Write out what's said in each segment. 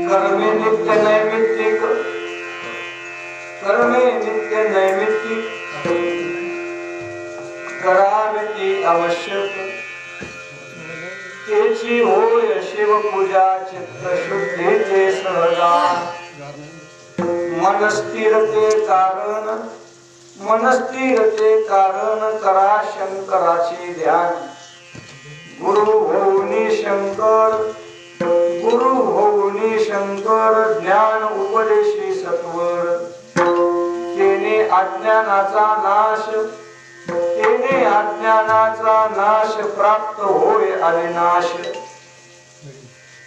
कर्मे नित्य नैमित्तिक करावे आवश्यक तेची होय शिव पूजा चित्त शुद्धीचे सहजा मनस्थिरते कारण करा शंकराचे ध्यान गुरु होऊनी शंकर ज्ञान उपदेशी सत्वर तेने अज्ञानाचा नाश प्राप्त होय अविनाश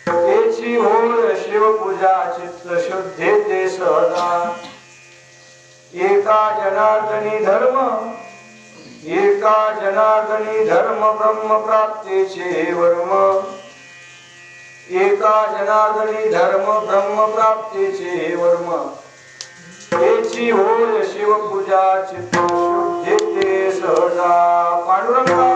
तेची होय शिवपूजा चित्त शुद्धीते सहजा एका जनार्दनी धर्म ब्रह्म प्राप्तीचे वर्म तेची होय शिवपूजा चित्त शुद्धीते सहजा पांडुरंगा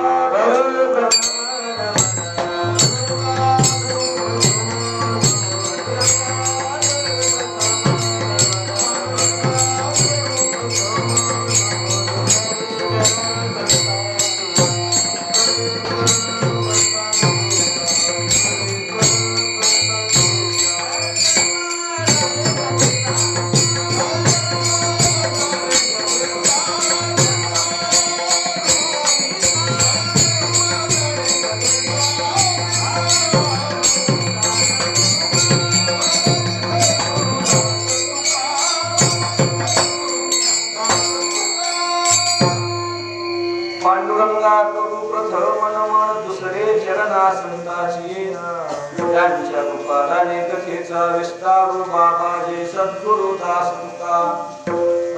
त्यांच्या गोपालाने कथेचा विस्तार बाबाजी सद्गुरु दासंता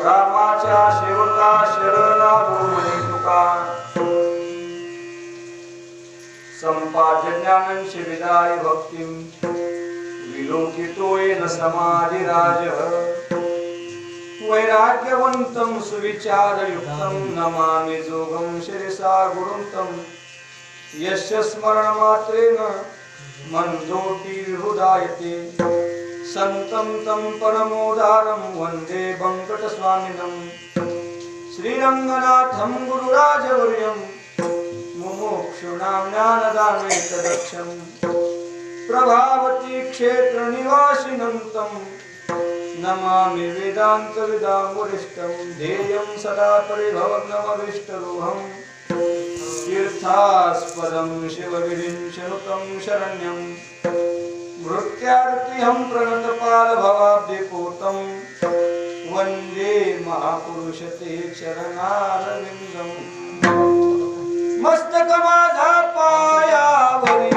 रामाच्या सेवका शरणा भूमनी तुका संपादन्यानंच विदाय भक्तिं विलोकितोयेन समाधिराज वैराग्यवन्तं सुविचारयुक्तं नमामि जोगं शिरसा गुरुं यस्य स्मरणमात्रेण मनोज्योति हृदायते संतं तं परमोदारं वन्दे वेङ्कटस्वामिनं श्रीरङ्गनाथं गुरुराजवर्यं मुमुक्षूणां ज्ञानदानेतदक्षं प्रभावती क्षेत्रनिवासिनं तं नमामि वेदान्तविदां वरिष्ठं ध्येयं सदा परिभवग्नमभीष्टदोहम् तीर्थास्पदं शिवविरिञ्चनुतं शरण्यं मृत्यार्तिहं प्रणतपालभवाब्धिपूतं वन्दे महापुरुषते चरणारविन्दं मस्तक माझा पायावरी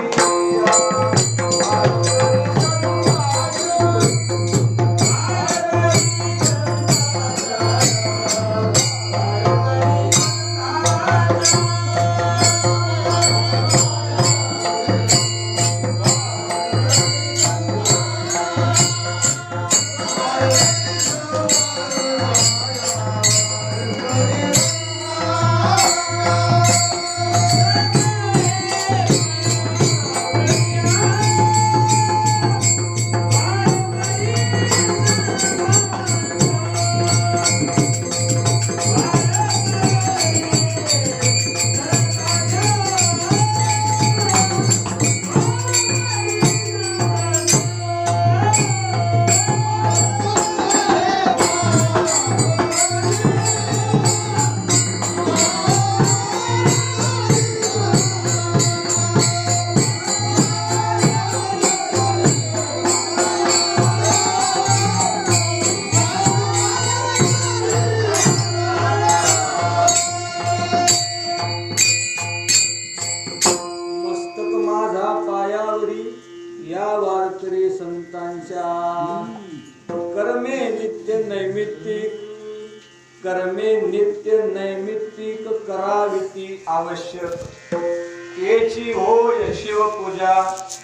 कर्मे नित्य नैमित्तिक करावीती आवश्यक तेची होय शिवपूजा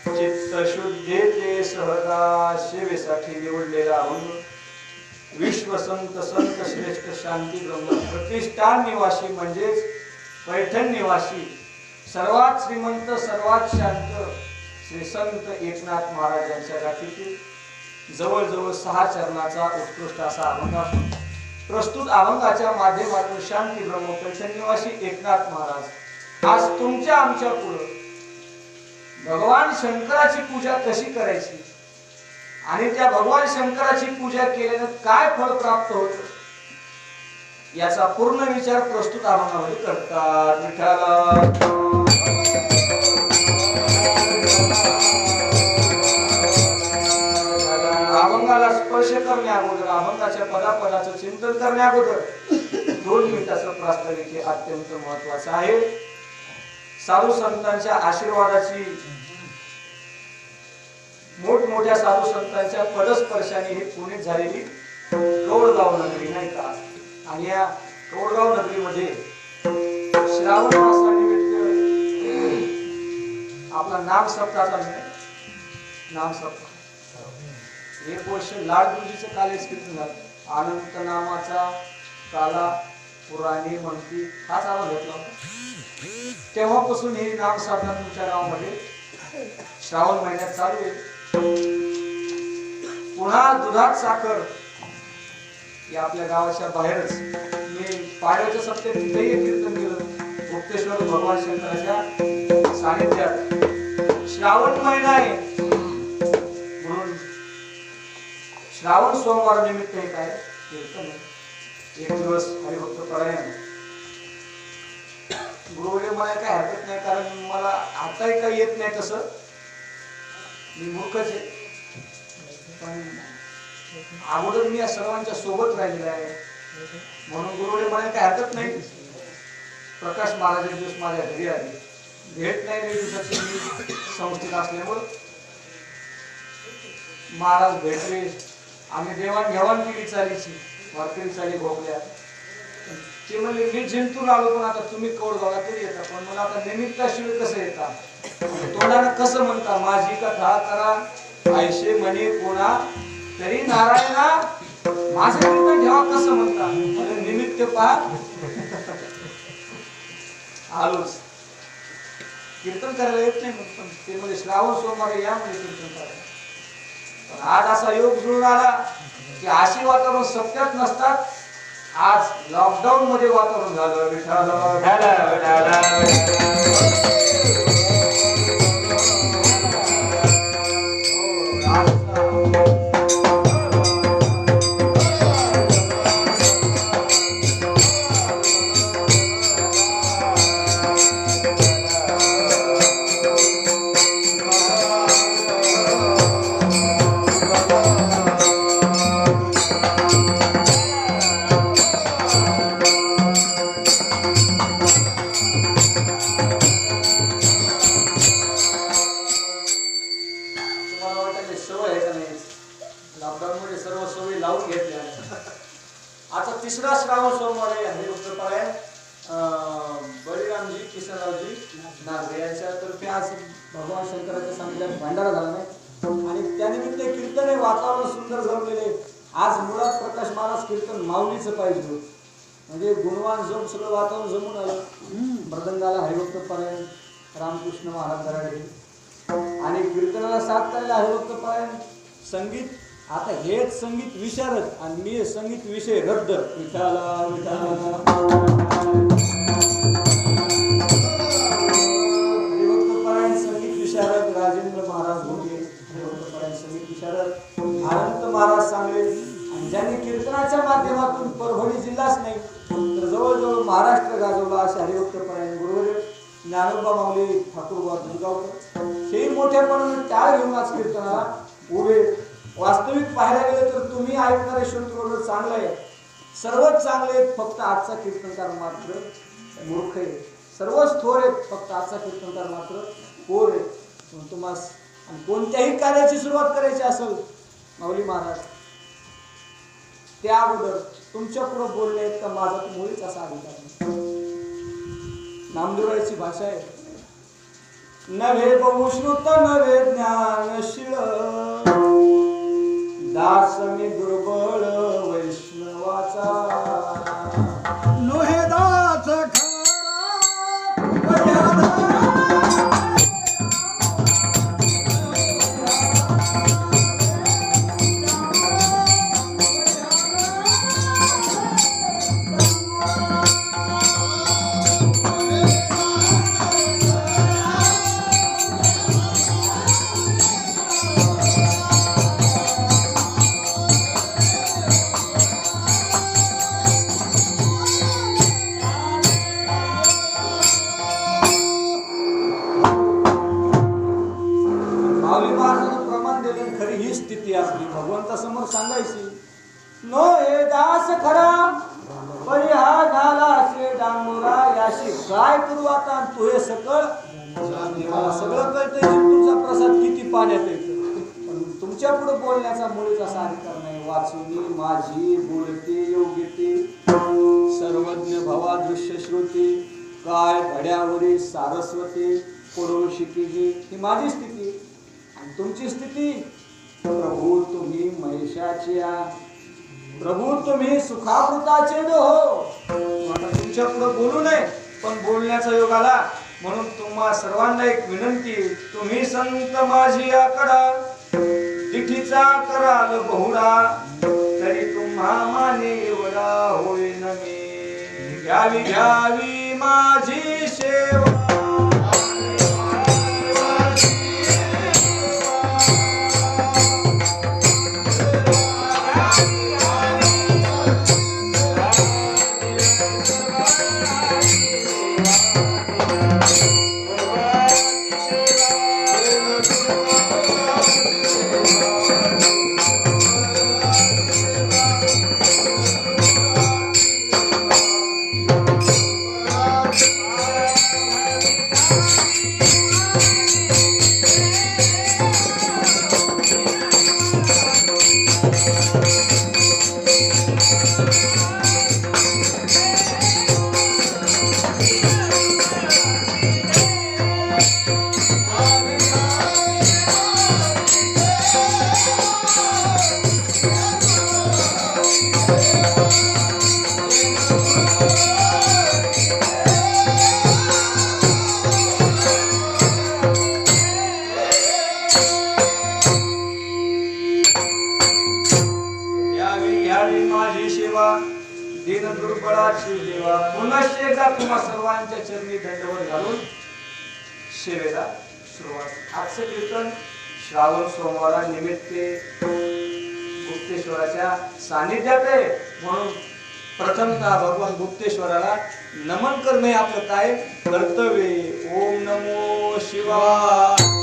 चित्त शुद्धीचे सहजा सेवेसाठी निवडलेला अभंग विश्व संत श्रेष्ठ शांती ब्रह्म प्रतिष्ठान निवासी म्हणजेच पैठण निवासी सर्वात श्रीमंत सर्वात शांत श्री संत एकनाथ महाराजांच्या गाठीतील जवळजवळ 6 चरणाचा उत्कृष्ट असा अभंग असून प्रस्तुत अभंगाच्या माध्यमातून शांती ब्रह्म पैठणनिवासी एकनाथ महाराज आज तुमच्या आमच्या पुढे भगवान शंकराची पूजा कशी करायची आणि त्या भगवान शंकराची पूजा केल्याने काय फळ प्राप्त होतं याचा पूर्ण विचार प्रस्तुत अभंगामध्ये करतात. विठ्ठला अभंगाला स्पर्श करण्या अगोदर अभंगाच्या पदापदाचं चिंतन करण्या अगोदर 2 मिनिटाचं प्रास्ताविक हे अत्यंत महत्वाचं आहे. साधू संतांच्या आशीर्वादाची मोठमोठ्या साधू संतांच्या पदस्पर्शाने ही पुणे झालेली कौडगाव नगरी नाही का. आणि या कौडगाव नगरीमध्ये श्रावण मासानिमित्त आपला नाम सप्ताहाचा नाम सप्ताह 1 वर्ष लाड गुरुजीचं कॉलेज कीर्तन झालं. अनंत नामाचा काला पुराणी म्हणती हा चालू घेतला तेव्हापासून हे नाम साधना तुमच्या गावामध्ये श्रावण महिन्यात चालू आहे. पुन्हा दुधात साखर या आपल्या गावाच्या बाहेरच मी पाड्याच्या सप्त्यात तिथेही कीर्तन केलं. गुप्तेश्वर भगवान शंकराच्या सानिध्यात श्रावण महिना आहे म्हणून श्रावण सोमवार निमित्त हे काय कीर्तन 1 दिवस हरिभक्त परायण. गुरुवडे मला काय हरकत नाही कारण मला आताही काही येत नाही तसं मी मूर्खच आहे पण अगोदर मी या सर्वांच्या सोबत राहिलेला आहे म्हणून गुरुवडे मला काय हरकत नाही. प्रकाश महाराज एक दिवस माझ्या घरी आले भेट नाही लई दिवसाची मी संस्थेत असल्यामुळे महाराज भेटले आम्ही देवाणघेवाण केली चालीची वारकरी चाली भोगल्या. ते म्हणले मी जिंतून आलो पण आता तुम्ही कौडगावला तरी येता पण मला आता निमित्ताशिवाय कसं येता तोंडानं कसं म्हणता माझी कथा करा ऐशे म्हणे कोणा तरी नारायणा माझं कीर्तन ठेवा कसं म्हणता म्हणजे निमित्त पहा आलोच कीर्तन करायला येत नाही पण ते म्हणजे श्रावण सोमवार या म्हणजे कीर्तन करायला. पण आज असा योग जुळून आला की अशी वातावरण सत्यात नसतात. आज लॉकडाऊन मध्ये वातावरण झालं. आता 3रा श्रावण सोमवार आहे हरिभक्त परायण बळीरामजी किशनरावजी नागरे यांच्यातर्फे आज भगवान शंकराच्या सानिध्यात भंडारा झाला नाही आणि त्यानिमित्त कीर्तन हे वातावरण सुंदर जमलेले. आज मुळात प्रकाश महाराज कीर्तन माऊलीचं पाहिजे म्हणजे गुणवान जम सगळं वातावरण जमून आलं. मृदंगाला हरिभक्त परायण रामकृष्ण महाराज दराडे आणि कीर्तनाला साथ द्यायला हरिभक्त परायण संगीत. आता हेच संगीत विशारद आणि मी संगीत विषय रद्द. विठाला विठाला हरिभक्त परायण संगीत विशारद राजेंद्र महाराज भोगे हरिभक्त परायण संगीत विशारद अनंत महाराज सांगले आणि ज्यांनी कीर्तनाच्या माध्यमातून परभणी जिल्हाच नाही तर जवळजवळ महाराष्ट्र गाजवला असे हरिभक्त परायण गुरुवर्य ज्ञानोबा माऊली ठाकूरबा दुर्गावकर हे मोठ्यापणाने टाळ घेऊन आज कीर्तनाला उभे. वास्तविक पाहायला गेलं तर तुम्ही ऐकणारे श्रोते चांगले आहे सर्वच चांगले आहेत फक्त आजचा कीर्तनकार मात्र मूर्ख आहे. सर्वच थोर आहेत फक्त आजचा कीर्तनकार मात्र पोर आहे. तुम्हाला आणि कोणत्याही कार्याची सुरुवात करायची असेल माऊली महाराज त्या अगोदर तुमच्या पुढे बोलले आहेत का माझा मुळीच असा अधिकार नाही. नामदेवाची भाषा आहे नव्हे बहुश्रुत नव्हे ज्ञानशील दास मी दुर्बळ वैष्णवाचा नोहे दास खरा सांगायची नो हे दास खरा परी हा झाला असे डांगोरा याशी काय करू आता तू हे सकळ मला सगळं कळतंय तुमचा प्रसाद किती पाण्यात येतो पण तुमच्या पुढे बोलण्याचा मुळीच असा अधिकार नाही वाचुनी माझी बोलते योग्यते सर्वज्ञ भवा दृश्य श्रोते काय घड्यावरी सारस्वती पुढून शिकीजी ही माझी स्थिती आणि तुमची स्थिती प्रभू तुम्ही महिषाची प्रभू तुम्ही सुखावृताचे हो आता तुमच्या पुढे बोलू नये पण बोलण्याचा योग आला म्हणून तुम्हा सर्वांना एक विनंती तुम्ही संत माझी आकडा तिठीचा कराल बहुडा तरी तुम्हा माने एवढा होईन मी घ्यावी घ्यावी माझी सेवा दीन दुर्बळाची देवा पुनश्च एकदा तुम्हा सर्वांच्या चरणी दंडवत घालून सेवेला सुरुवात आजचे कीर्तन श्रावण सोमवारा निमित्ते गुप्तेश्वराच्या सानिध्यात आहे म्हणून प्रथमतः भगवान गुप्तेश्वराला नमन करणे आपलं काय कर्तव्य ओम नमो शिवाय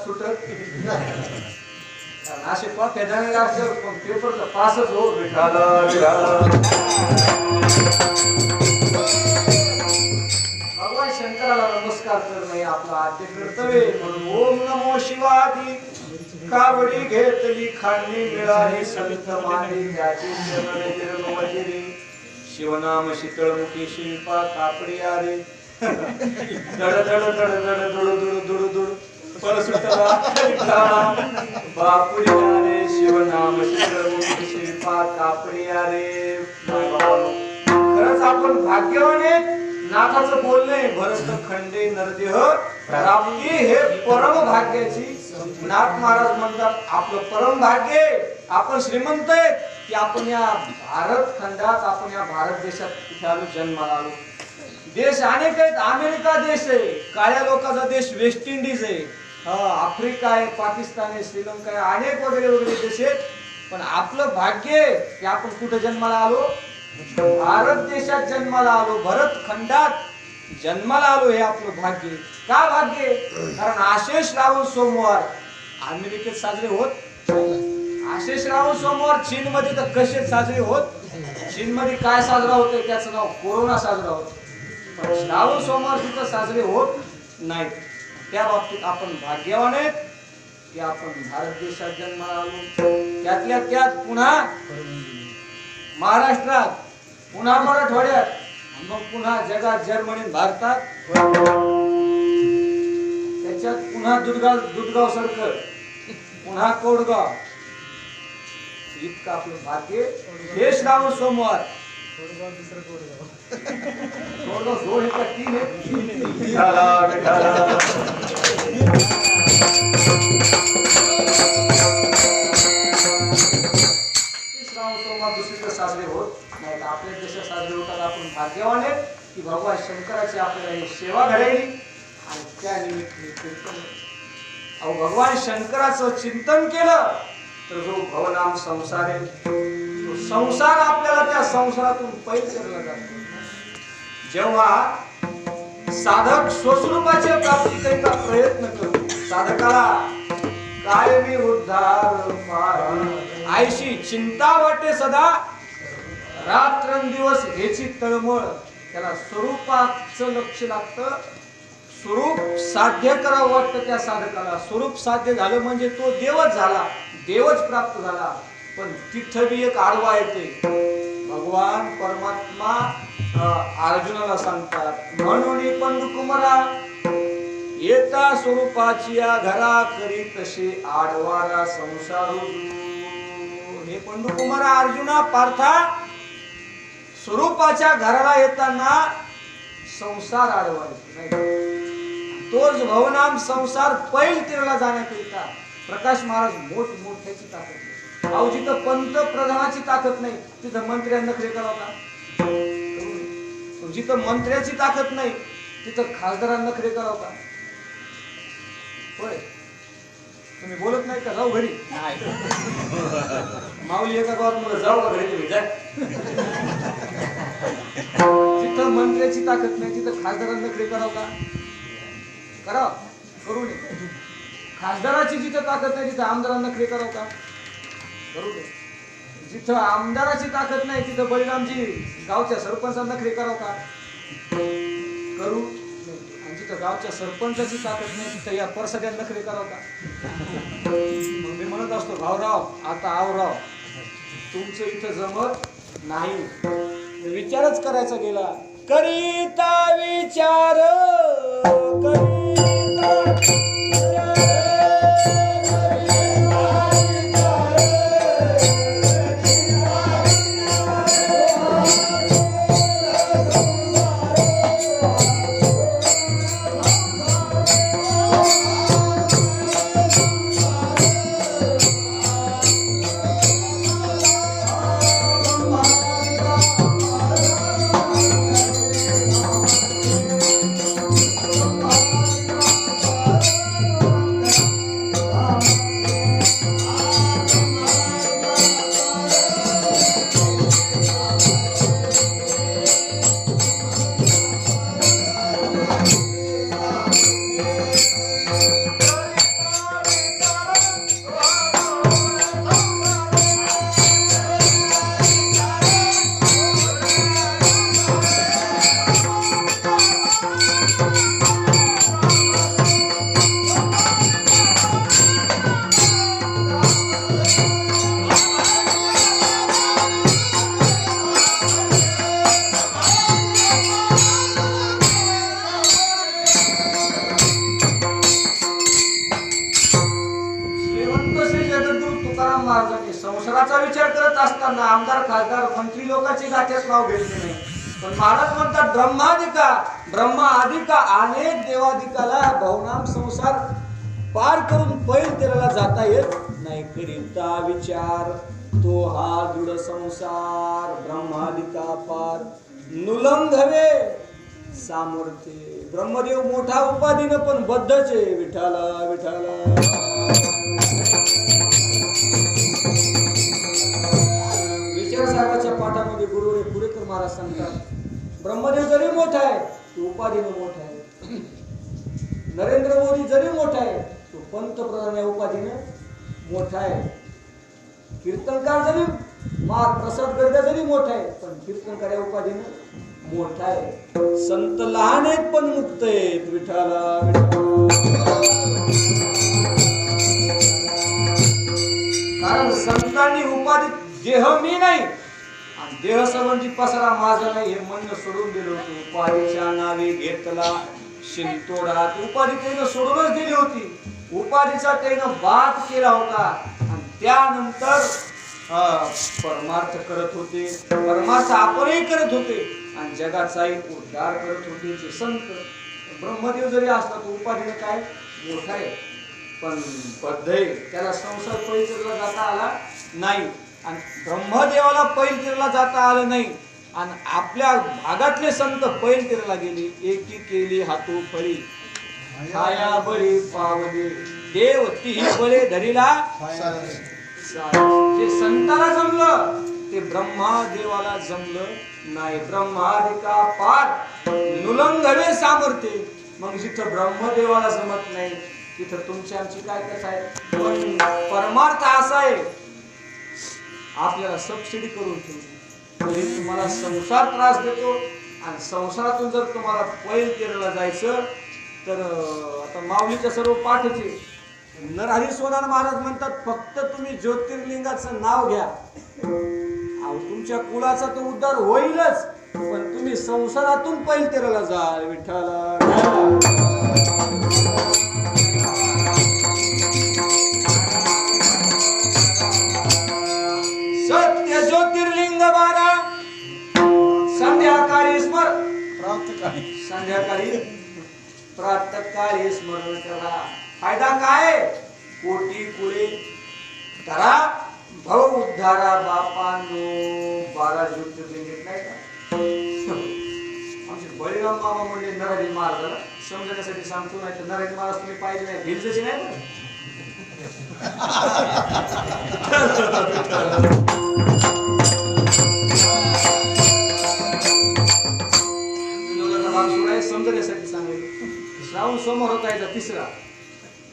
सुटत असे कॉप्या देणारे असल्यावर पण पेपरचा पासच हो विठाला भगवान शंकराला नमस्कार करणे आपलं आद्य कर्तव्य म्हणून ओम नमो शिवादी कावडी घेतली खांडी मिळाली संत माने त्याची चरण वजिरे शिवनाम शीतळमुखी शिल्पा कापडी आरे दड दड दड दड दुड दुड दुड दुड परसुतला बापुरी आरे शिवनाम शीतळमुखी शिल्पा कापडी आरे खरंच आपण भाग्यवान आहेत नाथाचं बोलणे भरत खंडे नरदेह प्राप्ती हे परम भाग्याची नाथ महाराज म्हणतात आपलं परम भाग्य आपण श्रीमंत आहेत की आपण या भारत खंडात आपण या भारत देशात इथे आलो जन्माला आलो देश अनेक आहेत अमेरिका देश आहे काळ्या लोकांचा देश वेस्ट इंडिज आहे आफ्रिका आहे पाकिस्तान आहे श्रीलंका आहे अनेक वगैरे वगैरे देश आहेत पण आपलं भाग्य की आपण कुठे जन्माला आलो भारत देशात जन्माला आलो भरत खंडात जन्माला आलो हे आपलं भाग्य का भाग्य कारण आशेष श्रावण सोमवार अमेरिकेत साजरे होत आशेष श्रावण सोमवार चीन मध्ये तर कसे साजरे होत चीन मध्ये काय साजरा होतोय त्याचं नाव कोरोना साजरा होत पण श्रावण सोमवार तिथं साजरे होत नाहीत त्या बाबतीत आपण भाग्यवान आहेत की आपण भारत देशात जन्माला आलो त्यातल्या त्यात पुन्हा महाराष्ट्रात पुन्हा मराठवाड्यात मग पुन्हा जगात जर्मनी भारतात त्याच्यात पुन्हा दुधगाव सर्कल पुन्हा कोडगाव इतकं आपलं भाग्य हे श्रावण सोमवार कोडगाव दोन का तीन दुसरीकडे साजरे होत नाही तर आपल्या देशात साजरे होतात आपण भाग्यवान आहेत की भगवान शंकराची आपल्याला ही सेवा घडायली आणि त्या निमित्ताने अहो भगवान शंकराचं चिंतन केलं तर जो भवनाम संसार आहे तो संसार आपल्याला त्या संसारातून पैल केला जातो जेव्हा साधक स्वस्वरूपाच्या प्राप्तीकरिता प्रयत्न करतो साधकाला कायमी उद्धार आयशी चिंता वाटे सदा रात्रंदिवस ह्याची तळमळ त्याला स्वरूपाचं लक्ष लागतं स्वरूप साध्य करावं वाटतं त्या साधकाला स्वरूप साध्य झालं म्हणजे तो देवच झाला देवच प्राप्त झाला पण तिथं बी एक आडवा येते भगवान परमात्मा अर्जुनाला सांगतात म्हणून पंडुकुमारा येता स्वरूपाची घरा करी तसे आडवारा संसार हे पंडुकुमारा अर्जुना पार्था स्वरूपाच्या घराला येताना संसार आडवा तोच भवनाम संसार पैल तिरला जाण्याकरिता प्रकाश महाराज मोठ्याची ताकद अहो जिथं पंतप्रधानाची ताकद नाही तिथं मंत्र्यांना नखरे करावं का जिथं मंत्र्याची ताकद नाही तिथं खासदारांना नखरे करावं का होय तुम्ही बोलत नाही का जाऊ घरी माऊली एका गावात मला जाऊ का घरी तुम्ही जाय जिथं मंत्र्याची ताकद नाही तिथं खासदारांना नखरे करावं का करा करू नये खासदाराची जिथं ताकद नाही तिथं आमदारांना नखरे करावं का करू नये जिथं आमदाराची ताकद नाही तिथं बळीरामजी गावच्या सरपंचांना नखरे करावं का करू आणि जिथं गावच्या सरपंचाची ताकद नाही तिथं या परसद्यांना नखरे करावं का मग मी म्हणत असतो भाऊराव आता आवराव तुमचं इथं जमत नाही विचारच करायचा गेला करीता विचार तुकाराम महाराजांनी संसाराचा विचार करत असताना आमदार खासदार मंत्री लोकांची गाठ्यात नाव घेतले नाही, पण महाराज म्हणतात ब्रह्मादिका अनेक देवादिकाला भवनाम संसार पार करून पैल तेराला जाता येत नाही, करीता विचार तो हा दृढ संसार ब्रह्मादिका पार नुलंघवे सामर्थ्य. ब्रह्मदेव मोठा उपाधीनं पण बद्धच आहे, विठाला विठाला. विचार साहेबाच्या पाठामध्ये गुरुवर पुरेकर महाराज सांगतात, ब्रह्मदेव जरी मोठा आहे तो उपाधीनं मोठा आहे, नरेंद्र मोदी जरी मोठा आहे तो पंतप्रधान या उपाधीनं मोठा आहे, कीर्तनकार जरी प्रसाद गर्ग जरी मोठा आहे पण कीर्तनकार या उपाधीनं मोठा आहे, संत लहान आहेत पण मुक्त आहेत, विठाला कारण संतांनी उपाधी देह मी नाही आणि देह संबंधी पसरा माझा नाही हे म्हणणं सोडून दिलं होतं. उपाधीच्या नावे घेतला शिंतोडात, उपाधी त्यानं सोडूनच दिली होती, उपाधीचा त्यानं बात केला होता आणि त्यानंतर परमार्थ करत होते, परमार्थ आपणही करत होते आणि जगाचाही उद्धार करत होते जे संत. ब्रह्मदेव जरी असला तो उपाधीनं काय मोठा आहे पण बद्ध आहे, त्याला संसार पैलतीरला जाता आला नाही आणि ब्रह्मदेवाला पैलतीरला जाता आलं नाही आणि आपल्या भागातले संत पैलतीरला गेले, एकी केली हातू फळी छाया बळी पावले देव ती बळे धरीला. जे संताला जमलं ते ब्रह्मादेवाला जमलं नाही, ब्रह्मादिका पार नुलंघवे सामर्थ्य. मग जिथं ब्रह्मदेवाला जमत नाही तिथं तुमची आमची काय कथा आहे, पण परमार्थ असा आहे आपल्याला सबसिडी करून ठेवली, तुम्हाला संसार त्रास देतो आणि संसारातून जर तुम्हाला पैल तेराला जायचं तर आता माऊलीच्या सर्व पाठचे नरहरी सोनार महाराज म्हणतात फक्त तुम्ही ज्योतिर्लिंगाचं नाव घ्या, तुमच्या कुळाचा तो उद्धार होईलच, पण तुम्ही संसारातून पैल तेराला जाल, विठ्ठला. सत्य ज्योतिर्लिंग 12 संध्याकाळी प्रातःकाळी स्मरण करा. फायदा काय? कोटी कुळे करा भव उद्धारा बापांनो. 12 ज्योतिर्लिंग नाही का? आमचे बळीराम मामा म्हणले नरहरी महाराजाला समजण्यासाठी सांगतो, नाही तर नरहरी महाराज तुम्ही पाहिजे नाही भिलचे नाही समजण्यासाठी सांगितलं. श्रावण सोमवार होता याचा 3रा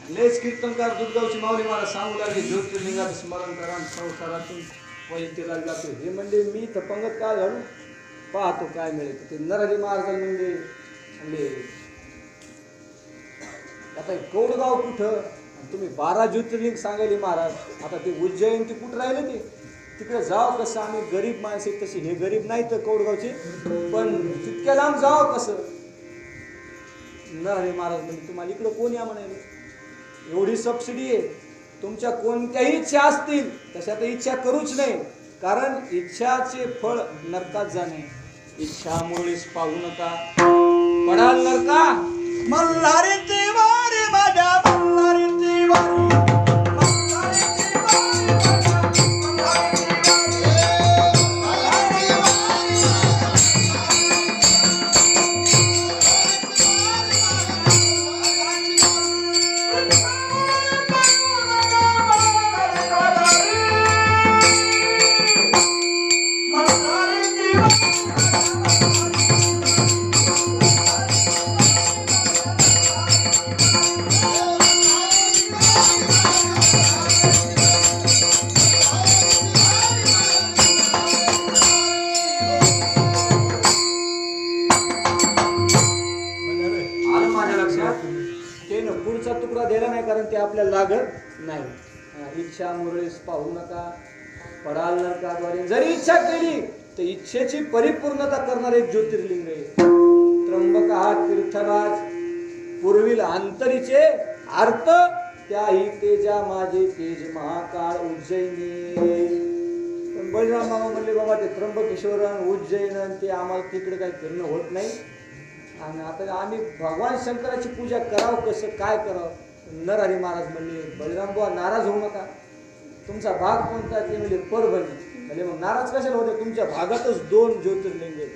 लेच कीर्तनकार दुधगावची माऊली महाराज सांगू लागले ज्योतिर्लिंगाचं स्मरण करा संसारातून पैलतीरला जातो. हे म्हणजे मी तर पंगत काय घालू पाहतो काय मिळेल ते. नरहरी महाराज म्हणजे आता कौडगाव कुठं तुम्ही 12 ज्योतिर्लिंग सांगायले महाराज, आता ते उज्जैन ते कुठं राहिले ते तिकडे जाव कसं, आम्ही गरीब माणसे तशी, हे गरीब नाही तर कौडगावचे पण तितक्या लांब जावं कसं. नरहरी महाराज म्हणजे तुम्हाला इकडं कोण या म्हणाले, एवढी सबसिडी आहे, तुमच्या कोणत्याही इच्छा असतील तशा तर इच्छा करूच नाही, कारण इच्छाचे फळ नरकात जाणे. इच्छा मुळीस पाहू नका पडाल नरका. मल्हारी देवारे माझ्या मल्हारी देवारे पुढचा तुकडा दिला नाही कारण ते आपल्याला लागत नाही. इच्छा मुरळीस पाहू नका पडाल नरकाद्वारे. जरी इच्छा केली तर इच्छेची परिपूर्णता करणारे एक ज्योतिर्लिंग आहे. त्र्यंबक हा तीर्थराज पूर्वील अंतरीचे अर्थ त्याही तेजा माझे तेज महाकाळ उज्जैनी. पण बळीराम बाबा म्हणले बाबा ते त्र्यंबकेश्वर उज्जैन ते आम्हाला तिकडे काही फिरणं होत नाही आणि आता आम्ही भगवान शंकराची पूजा करावं कसं काय करावं. नरहरी महाराज म्हणले बळीराम बाबा नाराज होऊ नका, तुमचा भाग कोणता ते म्हणजे परभणी. म्हणजे मग नाराज कशाला होते, तुमच्या भागातच 2 ज्योतिर्लिंग आहेत.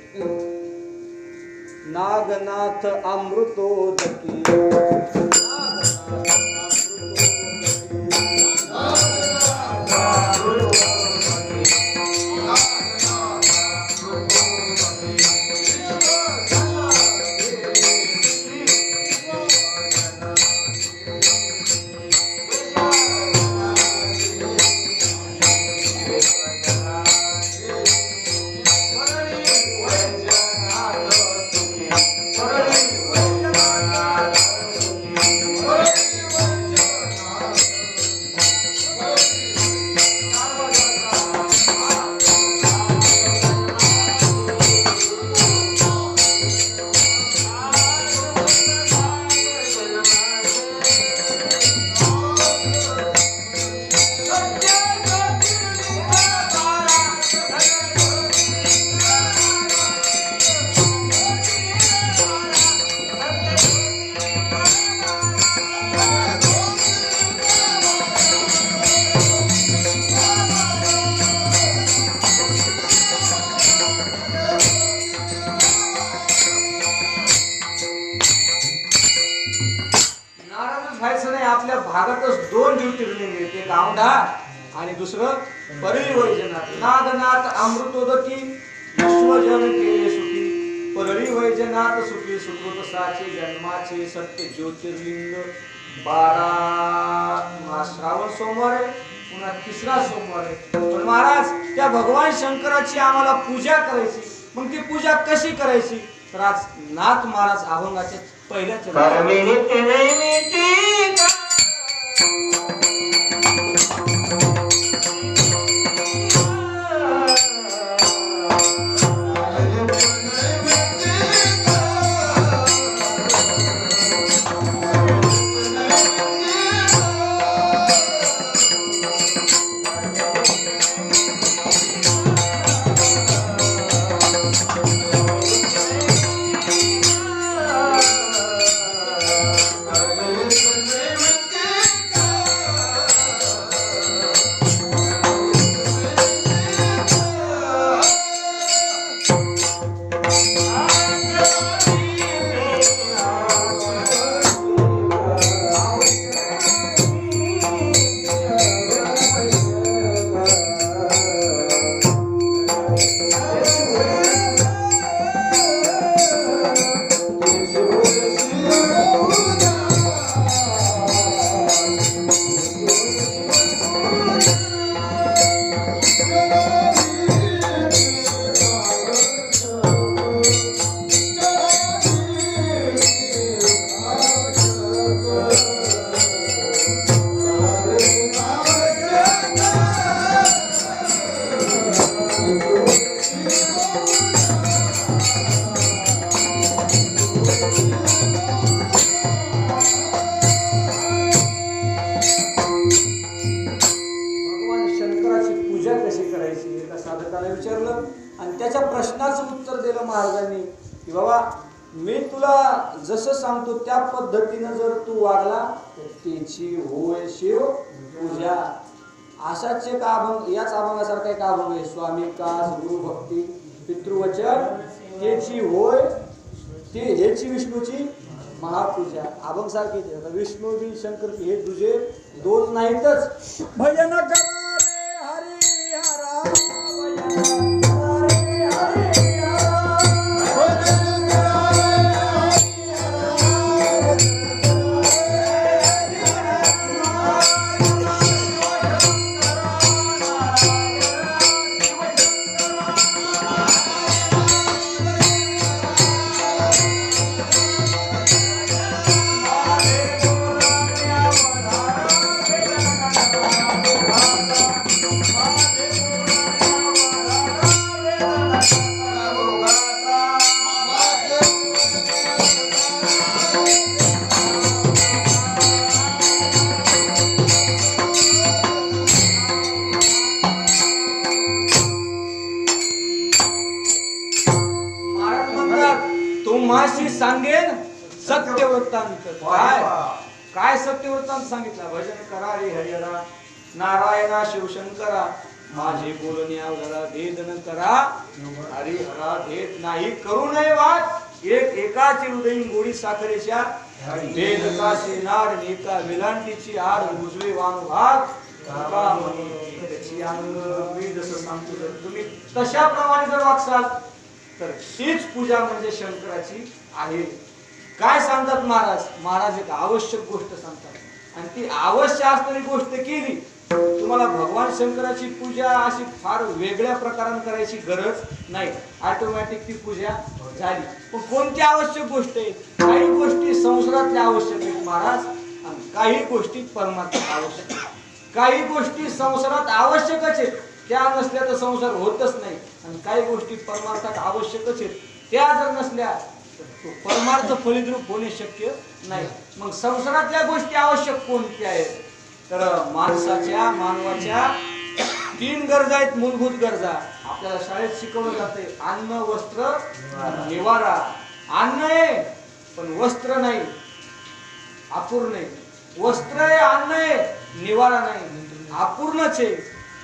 नागनाथ अमृतोदकी आपल्या भागातच 2 ज्योतिर्लिंग आहेत, एक औंढा आणि दुसरं परळी वैजनाथ. नागनाथ अमृतोदकी विश्वजन केले सुखी, परळी वैजनाथ सुखी सुकृत साचे जन्माचे सत्य ज्योतिर्लिंग. 12 श्रावण सोमवार आहे, पुन्हा 3रा सोमवार आहे. पण महाराज त्या भगवान शंकराची आम्हाला पूजा करायची, मग ती पूजा कशी करायची. तर आज नाथ महाराज अभंगाचे पहिल्या विचारलं आणि त्याच्या प्रश्नाचं उत्तर दिलं महाराजांनी की बाबा मी तुला जसं सांगतो त्या पद्धतीनं जर तू वागला तर त्याची होय शिव पूजा. असाच एक अभंग, याच अभंगासारखा एक अभंग आहे. स्वामी कास गुरु भक्ती पितृवचन त्याची होय ते ह्याची विष्णूची महापूजा. अभंग सारखी विष्णू बी शंकर हे तुझे 2 नाहीतच. भजन करा रे हरी हरा सांगेन सत्य वृत्तांत. काय काय सत्य वृत्तांत सांगितलं? भजन करा रे हरिहरा, नारायणा शिवशंकरा, माझे बोलणे अवघरा, भेद न करा हरिहरा, भेद नाही करू नये वाद, एक एकाची हृदयी गोडी साखरेच्या, भेद काशी नाड एका वेलांटीची आड, उजवे वाणू भाग त्याची अंग. मी जसं सांगतो जर तुम्ही तशाप्रमाणे जर वागसाल तर तीच पूजा म्हणजे शंकराची आहे. काय सांगतात महाराज? महाराज एक आवश्यक गोष्ट सांगतात आणि ती आवश्यक असणारी गोष्ट केली तुम्हाला भगवान शंकराची पूजा अशी फार वेगळ्या प्रकाराने करायची गरज नाही, ऑटोमॅटिक ती पूजा झाली. पण कोणती आवश्यक गोष्ट आहे? काही गोष्टी संसारातल्या आवश्यक आहेत महाराज आणि काही गोष्टी परमात्मा आवश्यक आहेत. काही गोष्टी संसारात आवश्यकच आहेत, त्या नसल्या तर संसार होतच नाही, आणि काही गोष्टी परमार्थात आवश्यकच आहेत, त्या जर नसल्या तर परमार्थ फलितरूप होणे शक्य नाही. मग संसारातल्या गोष्टी आवश्यक कोणत्या आहेत? तर मानवाच्या 3 गरजा आहेत, मूलभूत गरजा. आपल्याला शाळेत शिकवलं जाते, अन्न वस्त्र निवारा. अन्न आहे पण वस्त्र नाही, अपूर्ण आहे. वस्त्र आहे, अन्न आहे, निवारा नाही, अपूर्णच आहे.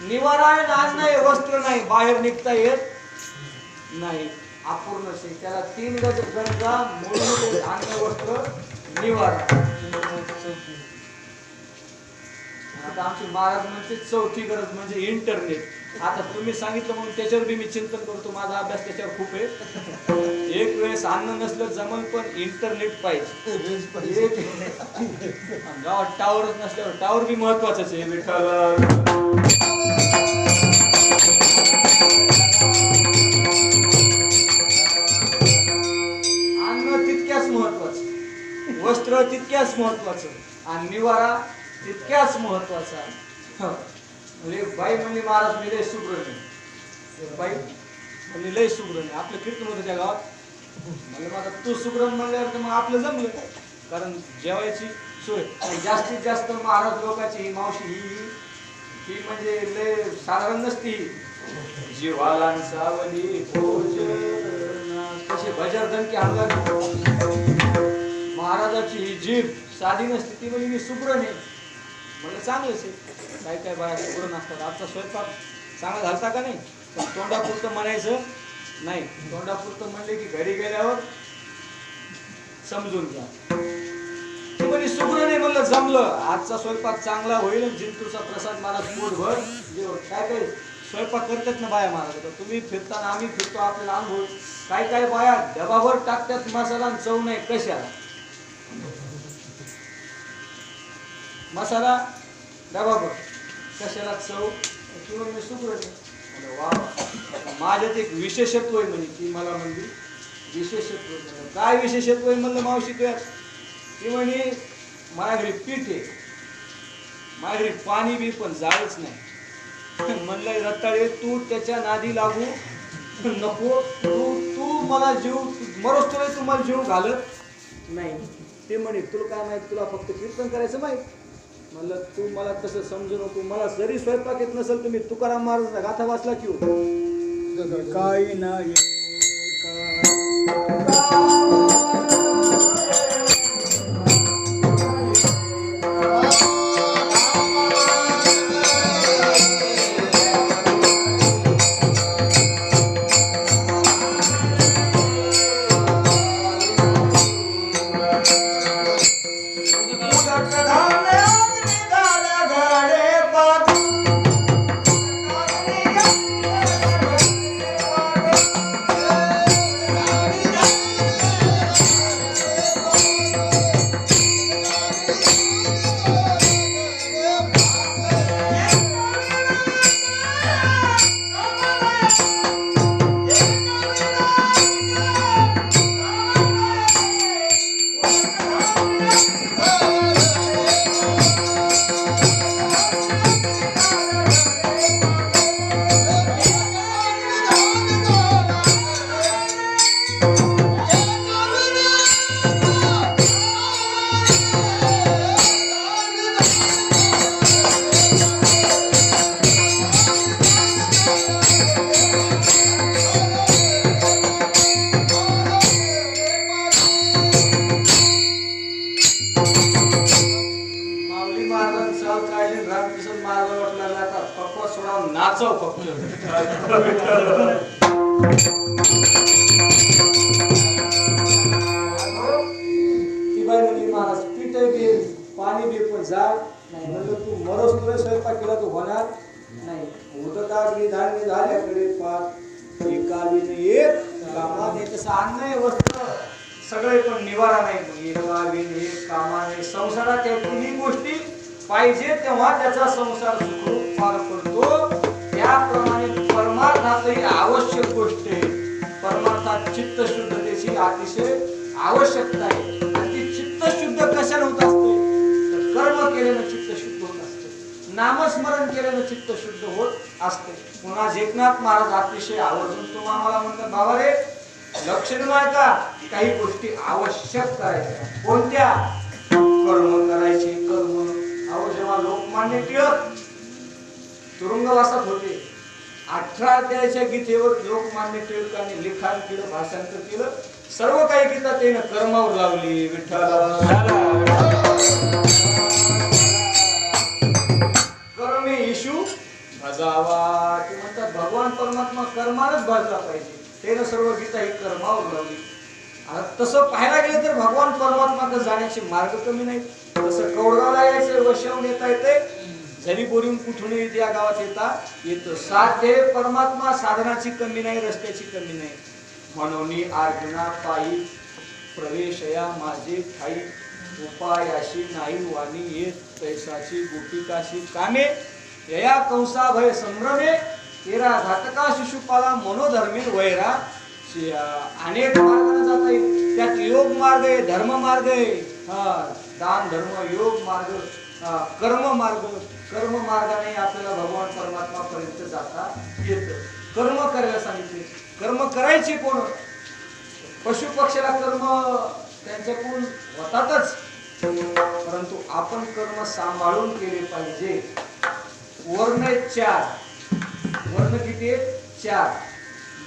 निवारा आहे, अन्न आहे, वस्त्र नाही, बाहेर निघता येत नाही, अपूर्णच आहे. त्याला 3 गरजा मूलभूत, अन्न वस्त्र निवारा. आता आमचे महाराज म्हणजे 4थी गरज म्हणजे इंटरनेट. आता तुम्ही सांगितलं म्हणून त्याच्यावर बी मी चिंतन करतो, माझा अभ्यास त्याच्यावर खूप आहे. एक वेळेस अन्न नसलं जमल पण इंटरनेट पाहिजे. गावात टावरच नसल्यावर टावर बी महत्वाचंच आहे. अन्न तितक्याच महत्वाचं, वस्त्र तितक्याच महत्वाचं आणि निवारा तितक्याच महत्वाचा. म्हणजे बाई म्हणली महाराज मी लय सुग्रण, बाई म्हणली लय सुग्रण. आपलं कीर्तन होतं त्या गावात, म्हणजे माझा तू सुग्रण म्हणल्यावर मग आपलं जमलं, कारण जेवायची सोय. जास्तीत जास्त महाराज लोकांची ही मावशी ही म्हणजे लय साधारण नसती. जीवाला सावली कसे भजरधन की अंगात महाराजाची ही जीभ साधी नसते. ती म्हणजे मी सुग्रण आहे. मला चांगलंच आहे. काय काय बाया सुग्रण असतात. आजचा स्वयंपाक चांगला घालता का नाही? पण तोंडापुरतं म्हणायचं नाही. तोंडापुरतं म्हणले की घरी गेल्यावर समजून घ्या. ती म्हणजे सुग्रण आहे. म्हणलं जमलं, आजचा स्वयंपाक चांगला होईल. जिंतूरचा प्रसाद महाराज पोटभर जेवण. काय काय स्वयंपाक करतात ना बाया महाराज. तुम्ही फिरताना आम्ही फिरतो, आपल्याला अनुभव. काय काय बाया डबाभर टाकतात मसाला, चव नाही कशाला. मसाला डबाभर कशाला चव, किंवा मी सुग्रण. वा, माझ्यात एक विशेषत्व आहे म्हणे. ती मला म्हणली विशेषत्व. काय विशेषत्व आहे म्हणलं मावशी तुझ्यात? ती म्हणे माझ्या घरी पीठ आहे, माझ्या घरी पाणी बी पण जाळच नाही. म्हणलं रताळे तू त्याच्या नादी लागू नको. तू मला जीव मरोस तुला तू मला जीव घालत नाही. ते म्हणे तुला काय माहित, तुला फक्त कीर्तन करायचं माहित. म्हणलं तू मला तसं समजू नको. मला जरी स्वयंपाक येत नसेल तुम्ही तुकाराम महाराजांचा गाथा वाचला की काही नाही पाहिजे रामकृष्ण महाराज वाटला आता फक्त सोडा नाचव फक्त ती बाई म्हणजे महाराज पीठ घे पाणी घे पण जा नाही म्हणलं तू मरोस तुला स्वयंपाक केला तू होणार नाही उदकाग्नी धान्य झाल्याकडे पार एकाविन एक कामात एक अन्न आहे वस्त्र सगळे पण निवारा नाही एकाविन एक कामाने संसारात या तिन्ही गोष्टी पाहिजे तेव्हा त्याचा संसार सुखरूप पार पडतो त्याप्रमाणे परमार्थातही आवश्यक गोष्ट आहे परमार्थात चित्त शुद्धतेची अतिशय आवश्यकता आहे आणि ती चित्त शुद्ध कशाने होत असते कर्म केल्यानं चित्त शुद्ध होत असते नामस्मरण केल्यानं चित्त शुद्ध होत असते पुन्हा एकनाथ महाराज अतिशय आवर्जून तुम्हाला आम्हाला म्हणतात बाबा रे लक्ष देऊ नका काही गोष्टी आवश्यक करायच्या कोणत्या कर्म करायचे कर्म अहो जेव्हा लोकमान्य टिळक तुरुंगवासात होते 18 अध्यायाच्या गीतेवर लोकमान्य टिळकांनी लिखाण केलं भाषांतर केलं सर्व काही गीता त्याने कर्मावर लावली कर्मे येशू भजावा ते म्हणतात भगवान परमात्मा कर्मानच भजला पाहिजे त्याने सर्व गीता ही कर्मावर लावली तसं पाहायला गेलं तर भगवान परमात्माकडे जाण्याचे मार्ग कमी नाही तसं कौडगावला यायचं वशवून येता येते जरी बोरीहून कुठूनही या गावात येतं साध्य परमात्मा साधनाची कमी नाही रस्त्याची कमी नाही म्हणून अर्जुना पायी प्रवेशया माझे ठाई उपायाशी नाही वाणी येत पैसाची गोपिकाशी कामे यया कंसा भय संभ्रमे तेरा घातका शिशुपाला मनोधर्मी वैरा अनेक मार्गाने जाता येईल त्यात योग मार्ग आहे धर्म मार्ग आहे दान धर्म योग मार्ग कर्म मार्गाने आपल्याला भगवान परमात्मा पर्यंत जाता येतं कर्म करायला सांगितले कर्म करायचे कोण पशु पक्षाला कर्म त्यांच्याकडून होतातच परंतु आपण कर्म सांभाळून केले पाहिजे वर्ण 4 वर्ण किती 4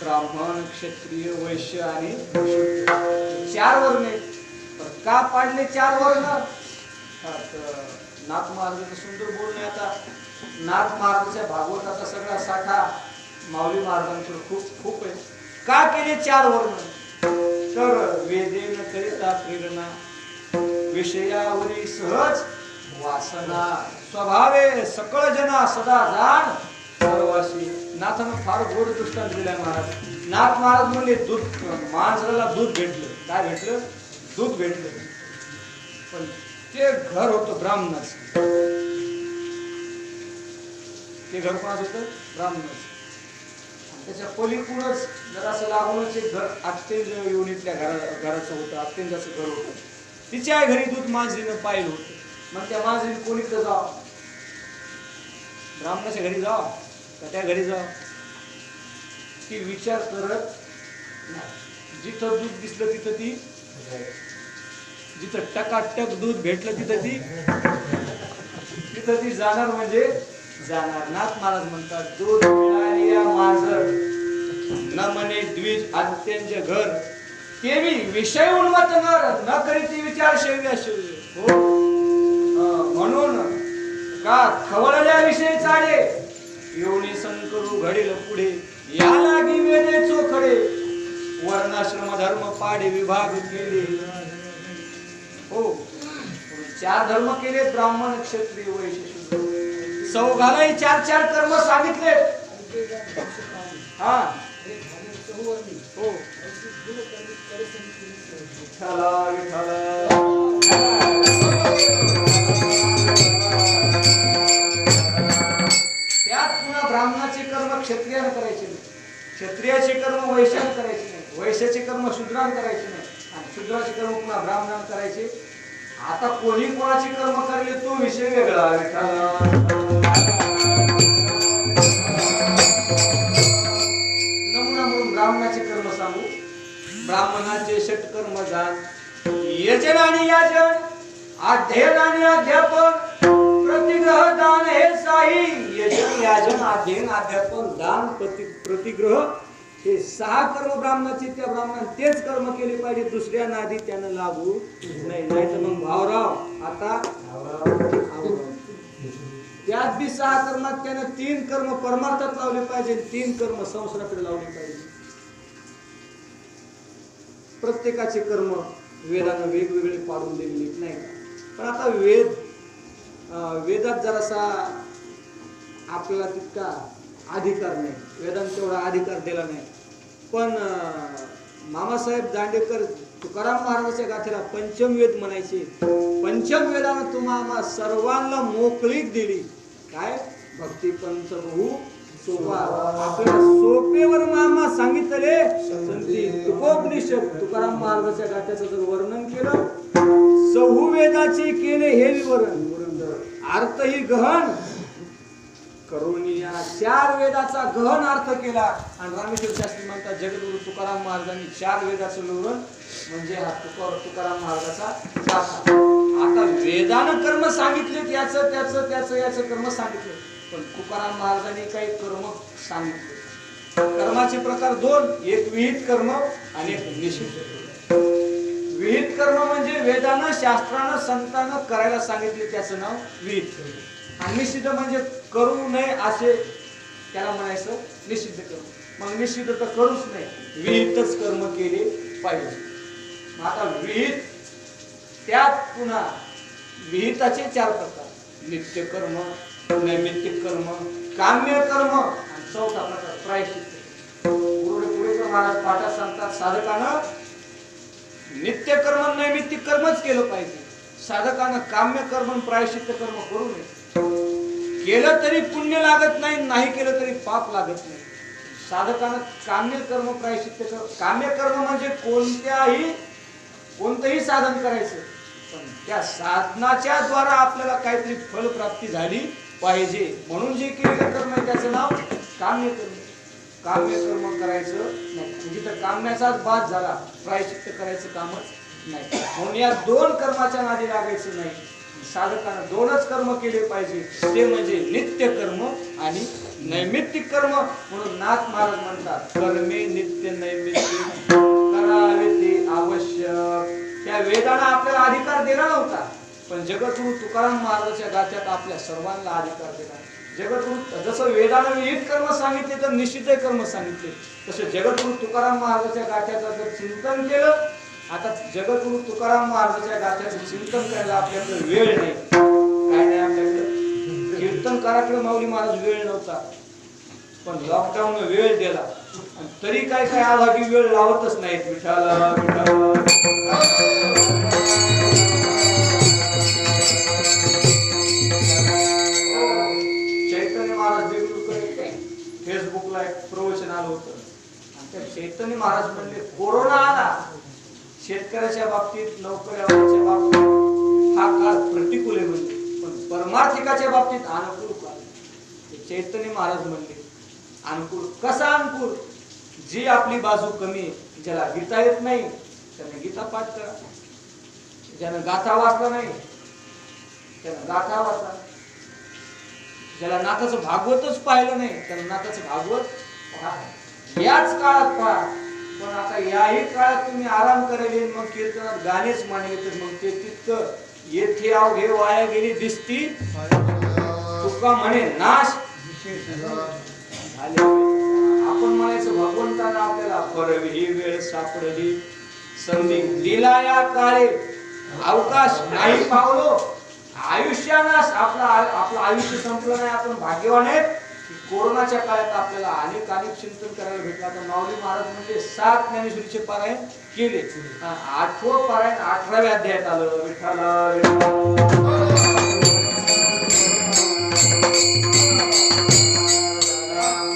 ब्राह्मण क्षत्रिय वैश्य आणि 4 वर्ण आहेत का पाडले 4 वर्ण नाथ महाराजांचं सुंदर बोलणे आता नाथ महाराजांच्या भागवताचा सगळा साठा माऊली महाराजांकडे खूप आहे का केले 4 वर्ण तर वेदेन करिता प्रेरणा विषयावरी सहज वासना स्वभावे सकळ जना सदा जाण सर्वाशी नाथानं फार गोड दृष्टांत दिलाय महाराज नाथ महाराज म्हणले दूध मांजराला दूध भेटलं काय भेटलं दूध भेटलं पण ते घर होतं ब्राह्मणाचं ते घर कोणाचं होतं ब्राह्मणाचं त्याच्या पलीकडूनच जरासं लागूनच एक घर अत्यंत योनीतल्या घराचं होतं अत्यंताचं घर होतं तिच्या घरी दूध मांजरीनं पाहिलं होतं मग त्या मांजरीने कोणीकडे जावं ब्राह्मणाच्या घरी जावं का त्या घरी जावं ती विचार करत जिथं दूध दिसलं तिथं ती जिथं टकाटक दूध भेटलं तिथं ती जाणार म्हणजे जाणार नाथ महाराज म्हणतात दूध मिळाली मांजर न मने द्विज अत्यंत घर ते मी विषय उन्मत न करीती विचार शेव्या शेव्य हो म्हणून का खवळल्या विषय चाडे योनी संकरू घडील पुढे या लागी वेदे चोखडे वर्णाश्रम धर्म पाडे विभाग केले हो 4 धर्म केले ब्राह्मण क्षत्रिय वैश्य शूद्र सौघालाही 4 कर्म सांगितले हा हो विठ्ठला विठ्ठला त्यात पुन्हा ब्राह्मणाचे कर्म क्षत्रियाने करायचे नाही क्षत्रियाचे कर्म वैश्याने करायचे नाही वैश्याचे कर्म शूद्राने करायचे नाही आणि शूद्राचे कर्म पुन्हा ब्राह्मणाने करायचे आता कोणी कोणाचे कर्म करले तो विषय वेगळा नमुना म्हणून ब्राह्मणाचे कर्म सांगू ब्राह्मणाचे षटकर्म जाण यजन आणि याजन अध्ययन आणि अध्यापन प्रतिग्रह दान हे साई यजन याजन अध्ययन अध्यापन दान प्रतिग्रह हे 6 कर्म ब्राह्मणाचे त्या ब्राह्मणाने तेच कर्म केले पाहिजे दुसऱ्या नादी त्यानं लागू नाही तर मग भावराव आता त्यात बी 6 कर्मात त्यानं 3 कर्म परमार्थात लावले पाहिजे, 3 कर्म संसाराकडे लावले पाहिजे. प्रत्येकाचे कर्म वेदानं वेगवेगळे पाडून दिलेले नाही. पण आता वेदात जरासा आपल्याला तितका अधिकार नाही, वेदांत तेवढा अधिकार दिला नाही. पण मामासाहेब दांडेकर तुकाराम महाराजांच्या गाथेला पंचम वेद म्हणायचे. पंचम वेदानं तुम्हा सर्वांना मोकळीक दिली. काय? भक्ती पंच बहु सोपा. आपल्याला सोपेवर मामा सांगितले. संती तुकोपनिषद तुकाराम महाराजांच्या गाथ्याचं जर वर्णन केलं, चहू वेदाचे केले हे विवरण, अर्थही गहन करून या 4 वेदाचा गहन अर्थ केला. आणि रामेश्वर शास्त्री म्हणतात जगद्गुरु तुकाराम महाराजांनी 4 वेदाचं विवरण म्हणजे हा तुकाराम महाराजाचा गाथा. आता वेदानं कर्म सांगितले, याचं त्याचं त्याचं याचं कर्म सांगितलं, पण तुकाराम महाराजांनी काही कर्म सांगितले. कर्माचे प्रकार 2, एक विहित कर्म आणि एक निषिद्ध. विहित कर्म म्हणजे वेदानं शास्त्रानं संतानं करायला सांगितले, त्याचं नाव विहित. आणि निषिद्ध म्हणजे करू नये असे त्याला म्हणायचं निषिद्ध कर्म. मग निषिद्ध तर करूच नाही, विहितच कर्म केले पाहिजे. आता विहित, त्यात पुन्हा विहिताचे 4 प्रकार: नित्य कर्म, नैमित्तिक कर्म, काम्य कर्म आणि 4था प्रकार प्रायश्चित्त. पुढे महाराज पाठात सांगतात साधकानं नित्य कर्म नैमित्तिक कर्मच केलं पाहिजे. साधकानं काम्य कर्म प्रायश्चित्त कर्म करू नये. केलं तरी पुण्य लागत नाही, नाही केलं तरी पाप लागत नाही. साधकानं काम्य कर्म प्रायश्चित्त कर्म. काम्य कर्म म्हणजे कोणतंही साधन करायचं, पण त्या साधनाच्या द्वारा आपल्याला काहीतरी फलप्राप्ती झाली पाहिजे म्हणून जे केलेलं कर्म आहे त्याचं नाव काम्य कर्म. काम्य कर्म करायचं नाही, म्हणजे तर काम्याचाच बाद झाला, प्रायश्चित्त करायचं कामच नाही. म्हणून या 2 कर्माच्या नादी लागायचं नाही. साधकानं 2च कर्म केले पाहिजे, ते म्हणजे नित्य कर्म आणि नैमित्तिक कर्म. म्हणून नाथ महाराज म्हणतात कर्मे नित्य नैमित्तिक करावे ते आवश्यक. त्या वेदानं आपल्याला अधिकार दिला नव्हता, पण जगद्गुरु तुकाराम महाराजांच्या गाथ्यात आपल्या सर्वांना अधिकार दिला. जगद्गुरु जसं वेदानं विहित कर्म सांगितले तर निषिद्ध कर्म सांगितले, तसे जगद्गुरु तुकाराम महाराजांच्या गाथ्याचं जर चिंतन केलं. आता जगद्गुरु तुकाराम महाराजांच्या गाथ्याचं चिंतन करायला आपल्याकडे वेळ नाही, काय नाही आपल्याकडे. कीर्तन कराकडे माऊली महाराज वेळ नव्हता, पण लॉकडाऊन वेळ दिला. आणि तरी काय काय आला की वेळ लावतच नाहीत. विठाला विठाला चैतन्य महाराज देगलूरकडे फेसबुकला एक प्रवचन आलं होतं, आणि त्या चैतन्य महाराज म्हणले कोरोना आला, शेतकऱ्याच्या बाबतीत, नोकऱ्याच्या बाबतीत हा काळ प्रतिकूल आहे म्हणजे, पण परमार्थिकाच्या बाबतीत अनुकूल काळ. चैतन्य महाराज म्हणले अनुकूल. कसा अनुकूल? जी आपली बाजू कमी, ज्याला गीता येत नाही त्याने गीता पाठ करा, ज्यानं गाथा वाचला नाही त्यानं गाथा वाचा, ज्याला नाथाचं भागवतच पाहिलं नाही त्यानं नाथाचं भागवत पहा. याच काळात पहा. पण आता याही काळात तुम्ही आराम करायले, मग कीर्तनात गाणेच मांडले, तर मग ते तितकं येथे अवघे वाया गेली दिसती तुका म्हणे नाश झाले. आपण म्हणायचं भगवंतानं आपल्याला परवी ही वेळ सापडली, संधी दिला या काळे, अवकाश नाही पावलो. आयुष्यानाश आपलं आयुष्य संपलं नाही. आपण भाग्यवान आहेत की कोरोनाच्या काळात आपल्याला अनेक चिंतन करायला भेटलं. आता माऊली महाराज म्हणजे 7 ज्ञानेश्वरीचे पारायण केले, 8वं पारायण 18व्या अध्यायात आलं. विठ्ठला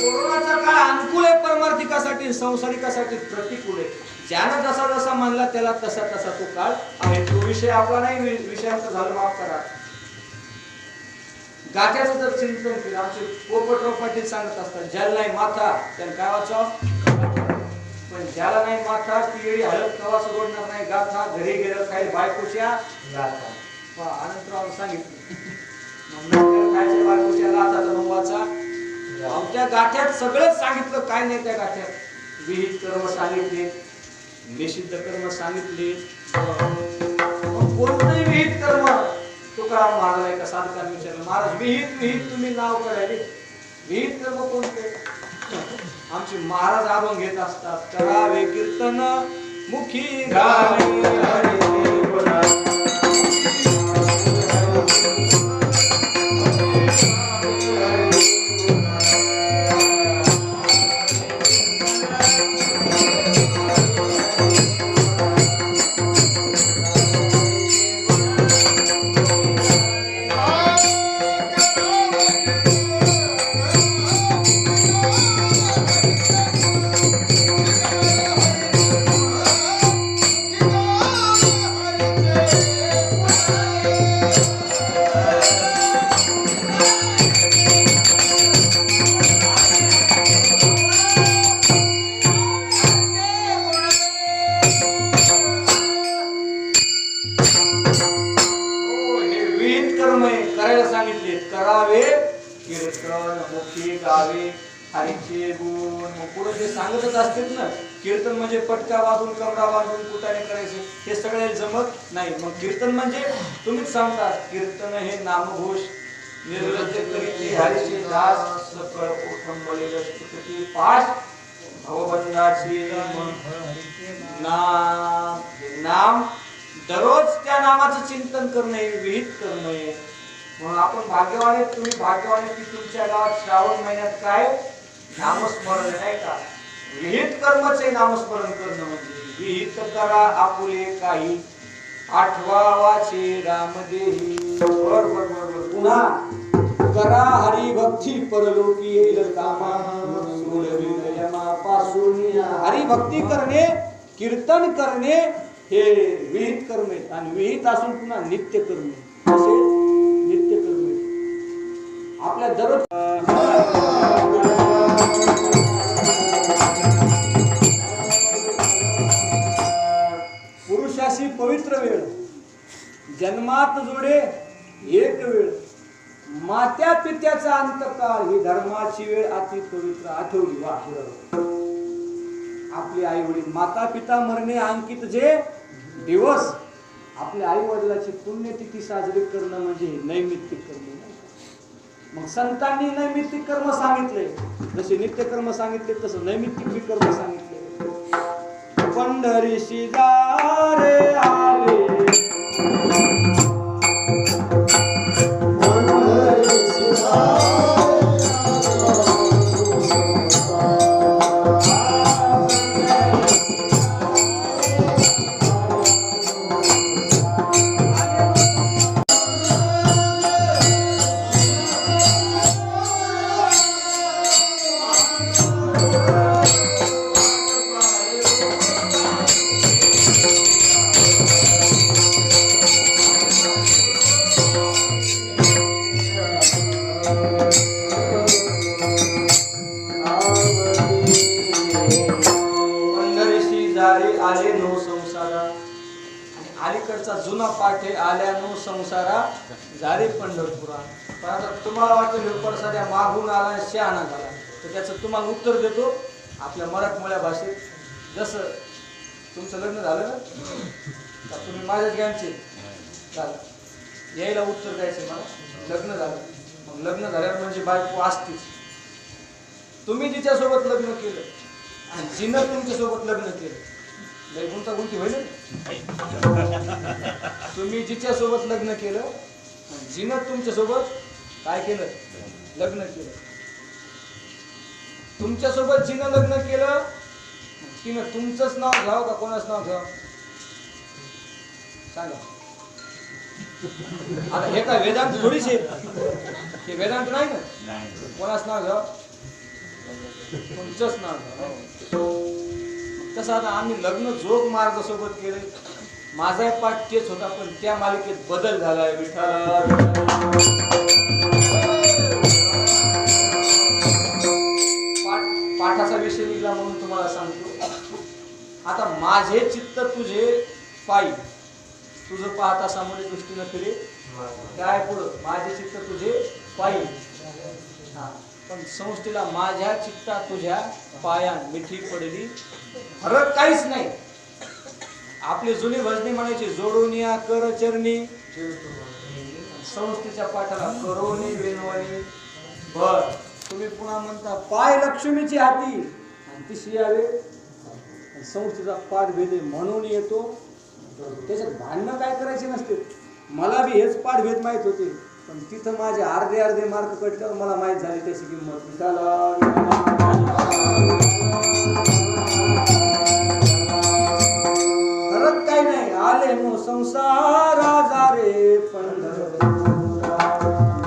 कोरोनाचा काळ अनुकूल आहे परमार्थिकासाठी, संसारिकासाठी प्रतिकूल आहे. ज्यानं जसा जसा मानला त्याला तसा तसा तो काळ आहे. तो विषय आपला नाही, विषयांचं झालं, माफ करा. गाठ्याचं जर चिंतन केलं, आमचे पोपटराव पाटील सांगत असतात ज्याला नाही माथा त्याला काय वाचावं, पण ज्याला नाही माथा पिळी हळद कवा सोडणार नाही गाथा, घरी गेलं काही बायकोच्या गाथा. अनंतराव सांगितलं खायच्या बायकोच्या गाथा तर वाचा. आमच्या गाठ्यात सगळंच सांगितलं, काय नाही त्या गाठ्यात. विहित कर्म सांगितले, निषिद्ध कर्म सांगितले. कोणतंही विहित कर्म तुकाराम महाराज एका साधकाने विचारलं, महाराज विहित विहित तुम्ही नाव काढायले, विहित कर्म कोणते? आमचे महाराज अभंग घेत असतात, करावे कीर्तन मुखी गावे हरी बोला. करायला सांगितले, करावे कीर्तन मुखी गावे हरीचे गुण. पुढे जे सांगतच असतील ना, कीर्तन म्हणजे पटका वाजून कमरा वाजून कुटाने करायचे, हे सगळे जमत नाही. मग कीर्तन म्हणजे तुम्हीच सांगता, कीर्तन हे नामघोष निर्लज्ज करीते हरीचे दास, सकळ ओठंबलेलं स्तुती पाठ भवबंधाची नाम दररोज त्या नामाचं चिंतन करणे, विहित करणे. मग आपण भाग्यवान, तुम्ही भाग्यवान की तुमच्या गावात श्रावण महिन्यात काय नामस्मरण नाही का? विहित कर्मचे नामस्मरण करणं म्हणजे विहित करा आपुले काही, आठवावाचे रामदेही. बरोबर बरोबर. पुन्हा करा हरी भक्ती परलोकी येईल कामा, सोडविल यमापासून. हरी भक्ती करणे, कीर्तन करणे हे विहित कर्म आहेत. आणि विहित असून पुन्हा नित्य कर्म, असे नित्य कर्म आपल्या दररोज. पुरुषाशी पवित्र वेळ, जन्मात जोडे एक वेळ, मात्या पित्याचा अंतकाळ, ही धर्माची वेळ अति पवित्र आठवली. वा, आपले आई वडील माता पिता मरणे अंकित जे दिवस, आपल्या आई वडिलाची पुण्यतिथी साजरी करणं म्हणजे नैमित्तिक कर्म. मग संतांनी नैमित्तिक कर्म सांगितले, जसे नित्य कर्म सांगितले तसं नैमित्तिक कर्म सांगितले. पंढरीशी जारे आले, आले नो संसारा. आणि अलीकडचा जुना पाठ आहे, आल्यानो संसारा जारे पंढरपुरा. पण आता तुम्हाला वाटतं परसाद्या मागून आला शहाणा झाला, तर त्याचं तुम्हाला उत्तर देतो आपल्या मराठमोळ्या भाषेत. जसं तुमचं लग्न झालं ना, तर तुम्ही माझ्याच ज्ञानचे झालं, यायला उत्तर द्यायचं मला. लग्न झालं, मग लग्न झाल्यावर म्हणजे बायको असतीच. तुम्ही जिच्यासोबत लग्न केलं आणि जिनं तुमच्यासोबत लग्न केलं, लय गुंतागुंती होईल. तुम्ही जिच्या सोबत लग्न केलं, जिनं तुमच्या सोबत काय केलं, लग्न केलं. तुमच्या सोबत जिनं लग्न केलं, तिनं तुमचंच नाव घ्यावं का कोणाच नाव घ्यावं सांगा. आता हे काय वेदांत थोडीच आहे, हे वेदांत नाही ना. कोणाच नाव घ्यावं, तुमचंच नाव घ्यावं. तसं आता आम्ही लग्न जोग मार्ग सोबत केले. माझा पाठ तेच होता, पण त्या मालिकेत बदल झालाय. विठ्ठला पाठाचा विषय निघाला म्हणून तुम्हाला सांगतो. आता माझे चित्त तुझे पायी, तुझं पाहता सामोरे दृष्टीनं फिरे काय पुढं, माझे चित्त तुझे पायी. पण संस्थेला माझ्या चित्ता तुझ्या पाया मिठी पडली, फरक काहीच नाही. आपले जुने भजनी म्हणायचे, जोडून या कर चरणी संस्थेच्या पाठाला करोनी वेणवणी बर. तुम्ही पुन्हा म्हणता पाय लक्ष्मीची हाती आणि तिशी यावे संस्थेचा पाठ भेद म्हणून येतो. त्याच्यात भांडणं काय करायचे नसते. मला बी हेच पाठ भेद माहित होते, पण तिथं माझे अर्धे मार्क कटल्यावर मला माहित झाली त्याची किंमत. परत काही नाही. आले मो संसारा जारे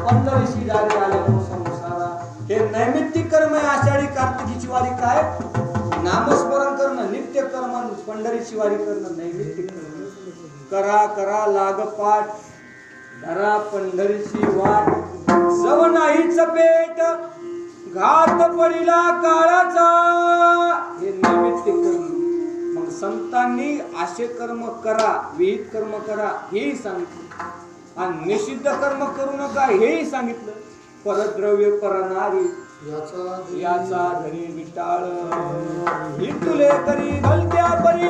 पंढरीशी जारे आले मो संसारा. हे नैमित्तिक कर्म आहे. आषाढी कार्तिकीची वारी काय नामस्मरण करणं, नित्य कर्म. पंढरीची वारी करणं नैमित्तिक कर्म. करा करा लागपाठ, धरा पंढरीची वाट. जव नाहीच पेट घात पडिला काळाचा. हे नैमित्तिक कर्म. मग संतांनी असे कर्म करा, विहित कर्म करा हेही सांगितलं, आणि निषिद्ध कर्म करू नका हेही सांगितलं. परद्रव्य परनारी याचा धरी विटाळ. हिंदुले करी भलत्या परी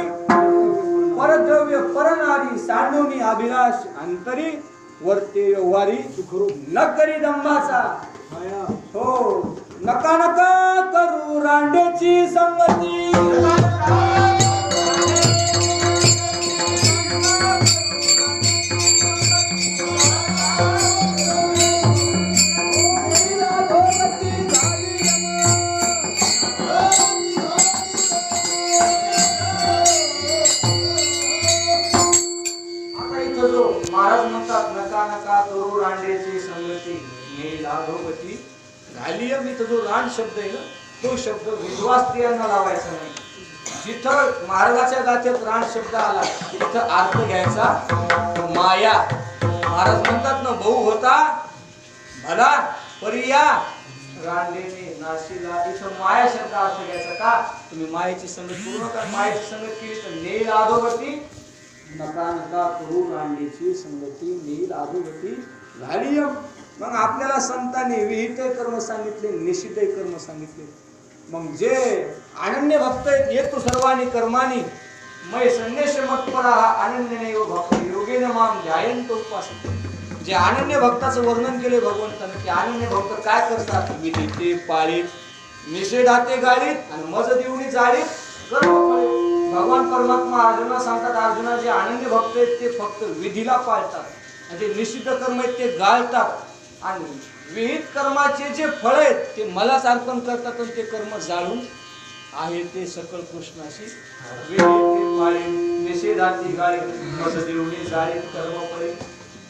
परद्रव्य परनारी. सांडूनी अभिलाष अंतरी वर्ते व्यवहारी. न करी दंभाचा. हो नका नका करू रांडेची संगती. महाराज म्हणतात नका नका करू रांडेची संगती नेईल अधोगती. घालिय मी तो जो रांड शब्द आहे ना, तो शब्द विधवा स्त्रियांना लावायचा नाही. जिथं महाराजाच्या गाथेत रांड शब्द आला तिथं अर्थ घ्यायचा माया. महाराज म्हणतात ना, भाऊ होता भला परिया रांडेने नाशिला. इथं माया शब्द अर्थ घ्यायचा. का तुम्ही मायेची संगत पूर्ण का मायेची संगत केली तर नेईल अधोगती. नका नका करू रांडेची संगती नेईल अधोगती घालिय. मग आपल्याला संतांनी विहित कर्म सांगितले, निषिद्ध कर्म सांगितले. मग जे अनन्य भक्त आहेत, येतो सर्वांनी कर्मानी मै संन्यास मत्परा अनन्य भक्त योगेन माम ध्यायंत उपासते. जे अनन्य भक्ताचं वर्णन केले भगवंताने, ते अनन्य भक्त काय करतात, विधीते पाळीत, निषेधाते गाळीत आणि मज देऊनी जाळीत कर्म फळे. भगवान परमात्मा अर्जुना सांगतात, अर्जुना जे अनन्य भक्त आहेत ते फक्त विधीला पाळतात, आणि जे निषिद्ध कर्म आहेत ते गाळतात, आणि विहित कर्माचे जे फळ आहेत ते मलाच अर्पण करतात, आणि ते कर्म जाळून आहे ते सकल कृष्णाशी. विधीते पाळीत, निषेधाते गाळीत, मज देऊनी जाळीत कर्म फळे.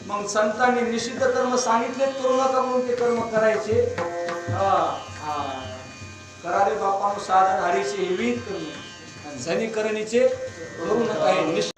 मग संतांनी निषिद्ध कर्म सांगितले, करू नका म्हणून ते कर्म करायचे. करारे बापानु साधन हरीचे हे विहित कर्म. झनी करणीचे करू नका हे निषिद्ध.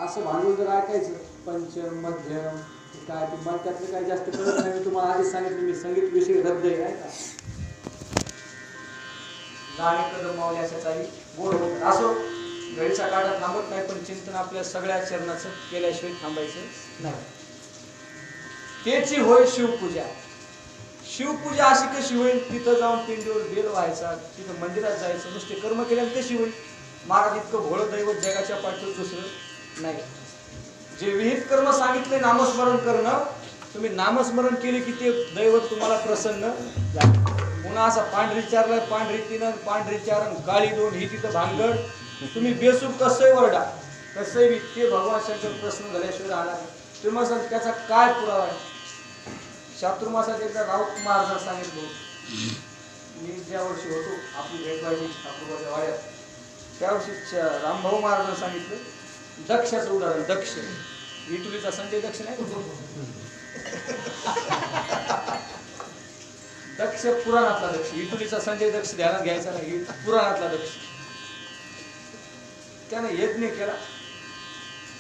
असं भांडून जर ऐकायचं पंचम मध्यम काय तुम्हाला त्यातलं काय जास्त कळत नाही. तुम्हाला आधीच सांगितलं मी संगीत विषय रद्द आहे का. गाणे कदम मावले अशाचाही गोड होत असो. घडीचा काढा थांबत नाही, पण चिंतन आपल्या सगळ्या चरणाचं केल्याशिवाय थांबायचं नाही. त्याची होय शिवपूजा. शिवपूजा अशी कशी होईल? तिथं जाऊन पिंडीवर बेल व्हायचा, तिथं मंदिरात जायचं, नुसते कर्म केल्याने कशी होईल? महाराज इतकं भोळं दैवत जगाच्या पाठीवर दुसरं नाही. जे विहित कर्म सांगितले नामस्मरण करणं, तुम्ही नामस्मरण केले की ते दैवत तुम्हाला प्रसन्न झाले. पुन्हा असा पांढरी चारला पांढरी तीन पांढरी चार काळी दोन ही तिथं भानगड, तुम्ही बेसूर कसंही वरडा कसंही ते भगवान शंकर प्रसन्न झाल्याशिवाय राहणार. तुम्ही सांग त्याचा काय पुरावा आहे? चातुर्मासात एकदा राऊत महाराजांना सांगितलं, मी ज्या वर्षी होतो आपली भेट व्हायची ठाकूरबाच्या वाड्यात, त्या वर्षी रामभाऊ महाराजांना सांगितलं दक्षाचं उदाहरण. दक्ष इटुलीचा संजय दक्ष नाही, दक्ष पुराणातला दक्ष. इटुलीचा संजय दक्ष ध्यानात घ्यायचा नाही, पुराणातला दक्ष. त्याने यज्ञ केला,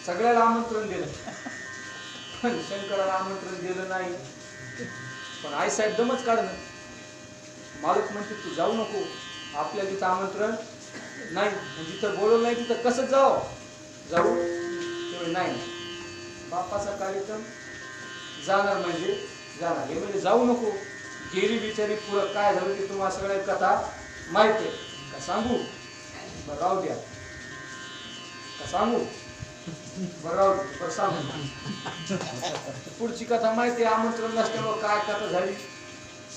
सगळ्याला आमंत्रण दिलं, पण शंकराला आमंत्रण दिलं नाही. पण आई साहेब दमच काढणं. मालक म्हणते तू जाऊ नको, आपल्या तिथं आमंत्रण नाही, जिथं बोलवलं नाही तिथं कसं जाऊ? नाही, बापाचा कार्यक्रम जाणार म्हणजे जाणार, हे म्हणजे जाऊ नको. गेली बिचारी पुढं काय झालं ते तुम्हाला सगळ्या कथा माहिती आहे का? सांगू? बरं राहू द्या. का सांगू? बरं राहू द्या. बरं सांगू. पुढची कथा माहिती आहे. आमंत्रण नसल्यावर काय कथा झाली?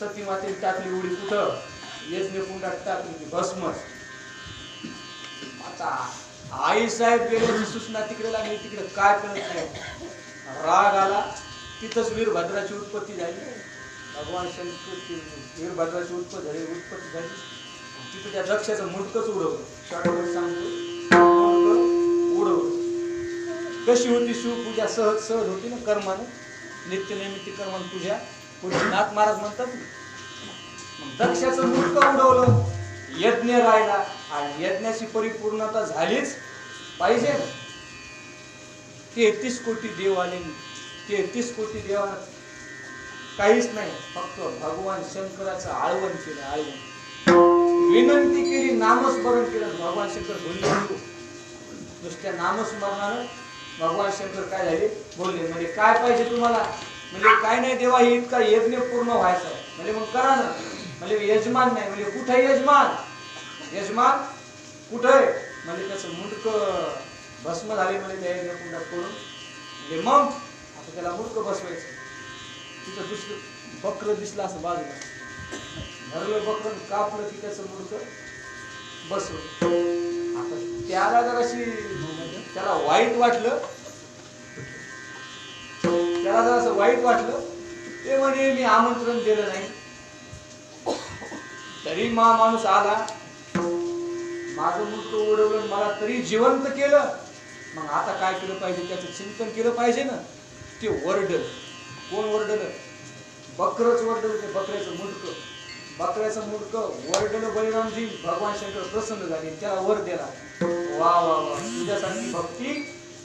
सती मातेने टाकली उडी कुठं? यज्ञ कुंडात टाकली भस्म. आता आई साहेब गेल्याची सूचना तिकडे लागली, तिकडे काय कळत नाही. राग आला, तिथंच वीरभद्राची उत्पत्ती झाली. भगवान शंकर वीरभद्राची उत्पत्ती झाली. तिथं त्या दक्षाचं मुंडकच उडवलं. शाळेवर सांगतो उडवलं. कशी होती शिवपूजा? सहज सहज होती ना, कर्मानं, नित्यनैमित्तिक कर्मानं पूजा. पुढे नाथ महाराज म्हणतात, मग दक्षाचं मुंडकं उडवलं, यज्ञ राहिला, आणि यज्ञाची परिपूर्णता झालीच पाहिजे. 33 कोटी देव आले, 33 कोटी देवानं काहीच नाही, फक्त भगवान शंकराचं आळवण केलं. आळवण विनंती केली, नामस्मरण केलं, भगवान शंकर बोलले. नुसत्या नामस्मरणानं भगवान शंकर काय झाले? बोलले. म्हणजे काय पाहिजे तुम्हाला? म्हणजे काय नाही देवा, हे इतका यज्ञ पूर्ण व्हायचा आहे. म्हणजे मग करा ना. म्हणजे यजमान नाही. म्हणजे कुठे यजमान? यजमान कुठे? म्हणजे त्याचं मुंडकं भस्म झाले म्हणजे त्या यज्ञ कुंडात पडून. म्हणजे मग आता त्याला मुंडकं बसवायचं. तिथं दुसरं बकर दिसलं असं बाजूला, धरलं बकर, कापलं की त्याचं मुंडकं बसवलं. आता त्याला जराशी त्याला वाईट वाटलं, त्याला जरासं वाईट वाटलं. ते म्हणजे मी आमंत्रण दिलं नाही, तरी माणूस आला, माझं मुंडकं उडवलं, मला तरी जिवंत केलं. मग आता काय केलं पाहिजे? त्याचं चिंतन केलं पाहिजे ना. ते वरडलं. कोण वरडलं? बकरच वरडलं. ते बकऱ्याचं मुंडकं, बकऱ्याचं मुंडकं वरडलं. बळीरामजी, भगवान शंकर प्रसन्न झाले, त्याला वर दिला. वा वा वा, तुझ्यासारखी भक्ती,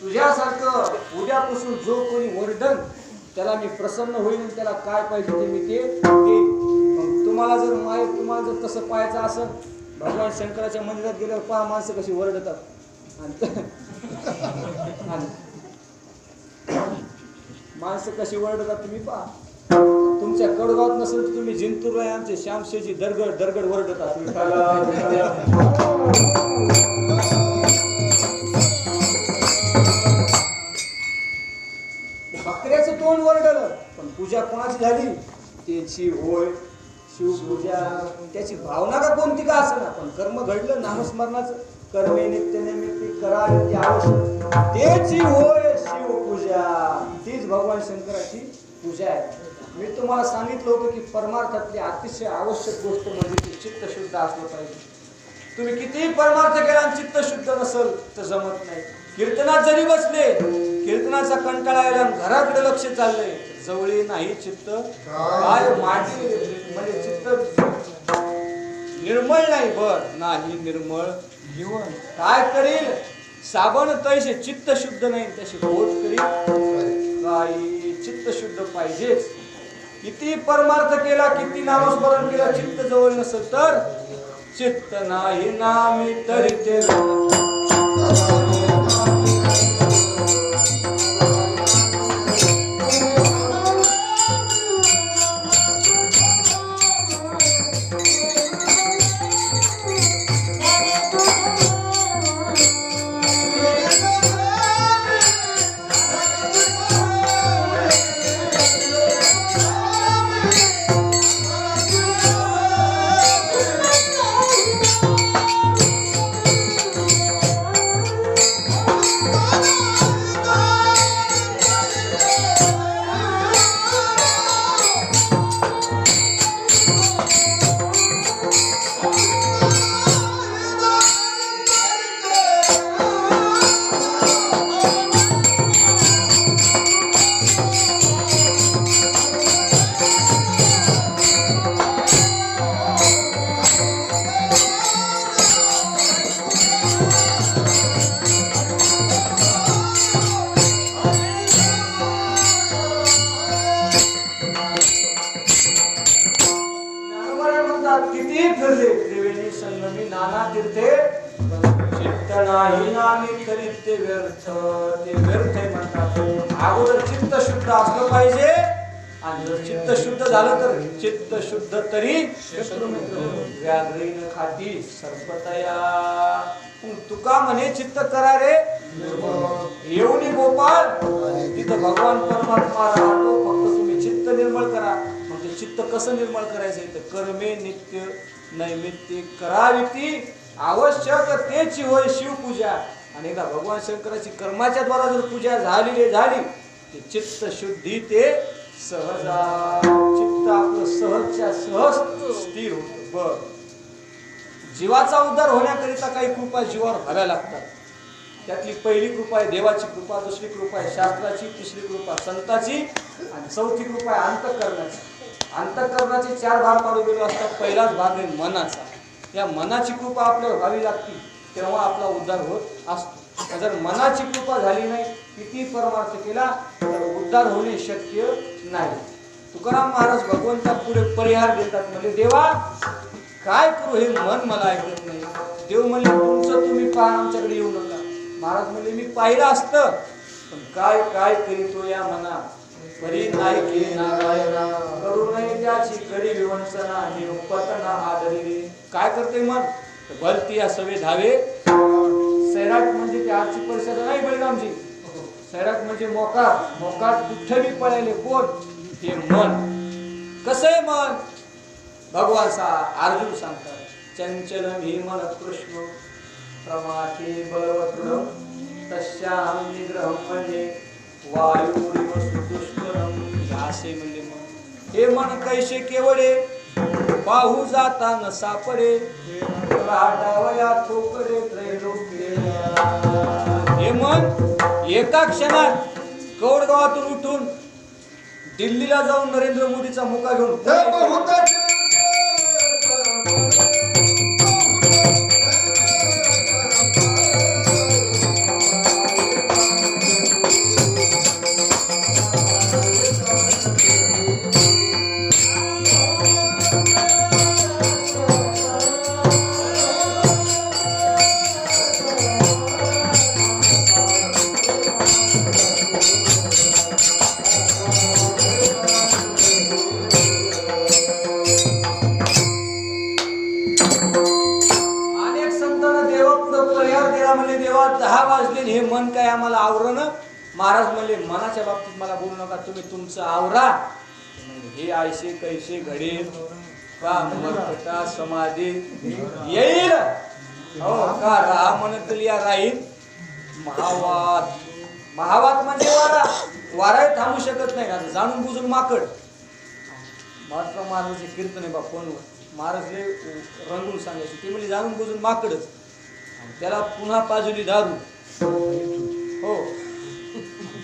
तुझ्यासारखं उद्यापासून जो कोणी वरडन त्याला मी प्रसन्न होईल, त्याला काय पाहिजे ते मी ते देईन. मग तुम्हाला जर तसं पाहायचं असेल, भगवान शंकराच्या मंदिरात गेल्यावर पहा माणसं कशी वरडतात. माणसं कशी वरडतात तुम्ही पहा. तुमच्या कडगावात नसेल तर तुम्ही जिंतूरला आमचे श्यामशेजी दरगड दरगड वरडतात. बकऱ्याचं तोंड वरडलं, पण पूजा कोणाची झाली? त्याची होय शिवपूजा. त्याची भावना का कोणती का असं ना, पण कर्म घडलं नामस्मरणाचं. कर्मे नित्य नैमित्तिक करा ते आवश्यक, त्याची होय शिवपूजा. तीच भगवान शंकराची पूजा आहे. मी तुम्हाला सांगितलं होतं की परमार्थातली अतिशय आवश्यक गोष्ट म्हणजे ते चित्त शुद्ध असलं पाहिजे. तुम्ही कितीही परमार्थ केला आणि चित्त शुद्ध नसेल तर जमत नाही. कीर्तनात जरी बसले, कीर्तनाचा कंटाळा आला, घराकडे लक्ष चाललंय, जवळी नाही चित्त, काय माटी म्हणजे चित्त निर्मळ नाही. बर नाही निर्मळ जीवन काय करील? साबण तैसे चित्त शुद्ध नाही, तसे बोध करील काही. चित्त शुद्ध पाहिजेच. किती परमार्थ केला, किती नामस्मरण केलं, चित्त जवळ नसेल तर चित्त नाही नामी तरी ते जगात किती फिरले त्रिवेणी संगमी नाना तीर्थे चित्त नाही नामी करीत ते व्यर्थ म्हणतात. अगोदर चित्त शुद्ध असलं पाहिजे आणि जर चित्त शुद्ध झालं तर चित्त शुद्ध तरी व्याघ्रीन खाती सर्पतया. तुका म्हणे चित्त करा रे येऊनी गोपाळ तिथं भगवान परमात्मा राहतो. फक्त तुम्ही चित्त निर्मळ करा. मग ते चित्त कसं निर्मळ करायचं तर कर्मे नित्य नैमित्तिक करावी आवश्यक तेची होय शिवपूजा. आणि एकदा भगवान शंकराची कर्माच्या द्वारा जर पूजा झाली ते चित्त शुद्धी ते सहजा चित्त आपलं सहजच्या सहज स्थिर होतं. बर जीवाचा उद्धार होण्याकरिता काही कृपा जीवावर व्हाव्या लागतात. त्यातली पहिली कृपा आहे देवाची कृपा, दुसरी कृपा आहे शास्त्राची, तिसरी कृपा संताची आणि चौथी कृपा आहे अंतःकरणाची. अंतःकरणाचे 4 भाग पाडू गेलो असतात. पहिलाच भाग आहे मनाचा. या मनाची कृपा आपल्यावर व्हावी लागते तेव्हा आपला उद्धार होत असतो. जर मनाची कृपा झाली नाही किती परमार्थ केला तर उद्धार होणे शक्य नाही. तुकाराम महाराज भगवंता पुढे परिहार देतात. म्हणजे देवा काय करू हे मन मला ऐकत नाही. देव म्हणले तुमचं तुम्ही पहा आमच्याकडे येऊ नका. महाराज म्हणले मी पाहिलं असतं पण काय काय करीतो या मना परी नाही के नारायणा करू नये त्याची करी विवंचना निरुपतना आदरी. काय करते मन भरती या सवे धावे. सैराट म्हणजे ते आजची परिषद नाही बळीरामजी. सैराट म्हणजे मोकार कुठे बी पळायले कोण हे मन. कसं आहे मन भगवान अर्जुन सांगतात चंचलम ही मन कृष्ण प्रमाथे बलवत्तम तस्याहं निग्रहं म्हणजे वायुरिव सुपुष्करम. असे म्हणले मन हे मन कैसे केवळे बाहू जाता न सापडे राडावया थोकडे त्रैलोक्य. हे मन एका क्षणात कौडगावातून उठून दिल्लीला जाऊन नरेंद्र मोदीचा मुका घेऊन हे मन काय आम्हाला आवरण. महाराज म्हणले मनाच्या बाबतीत मला बोलू नका तुम्ही तुमचं आवरा. हे आयसे कैसे घडेल का मर्कटा समाधी येईल हो का राहा म्हणत या राहील. महावात म्हणजे वारा थांबू शकत नाही. आता जाणून बुजून माकड. महात्मा महाराजांचे कीर्तन आहे बा फोनवर महाराजले रंगून सांगायचे. ते म्हणजे जाणून बुजून माकडच. त्याला पुन्हा पाजुली दारू हो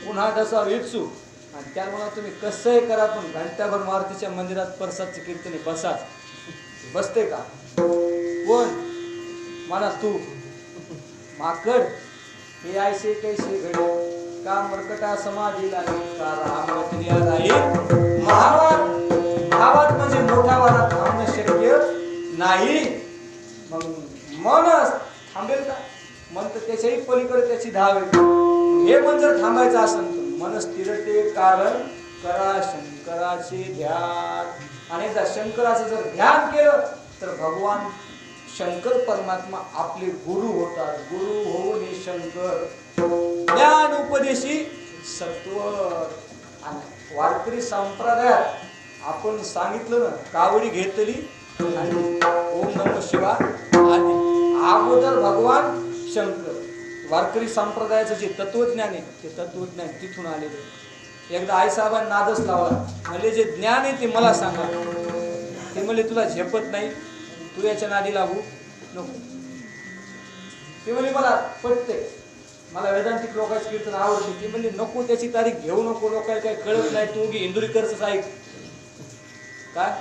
पुन्हा तसा विचू आणि त्या मला तुम्ही कसंही करा पण घंटाभर मारुतीच्या मंदिरात प्रसादचे कीर्तने बसते का कोण म्हणा तू माकड. हे आयसे कैसे घडे का मर्कटा समाधीला का राहील. महावात म्हणजे मोठ्या वारात थांबणं शक्य नाही. मग मन थांबेल का. मन तर त्याच्याही पलीकडे त्याची धाव आहे. हे मन जर थांबायचं असेल तर मन स्थिरते कारण करा शंकराचे ध्यान. अनेकदा शंकराचं जर ध्यान केलं तर भगवान शंकर परमात्मा आपले गुरु होतात. गुरु होऊन शंकर ज्ञान उपदेशी सत्वर. आणि वारकरी संप्रदायात आपण सांगितलं ना कावडी घेतली आणि ओम नमः शिवाय आधी अगोदर भगवान शंकर. वारकरी संप्रदायाचं जे तत्वज्ञान आहे ते तत्वज्ञान तिथून आलेले. एकदा आईसाहेबांनी नादच लावला म्हणजे जे ज्ञान आहे ते मला सांगा. ते म्हणले तुला झेपत नाही तू याच्या नादी लागू नको. ते म्हणले मला पटते मला वेदांतिक लोकांची कीर्तन आवडते. ते म्हणले नको त्याची तारीख घेऊ नको लोकांना काही कळत नाही. तू इंदुरीकरच ऐक काय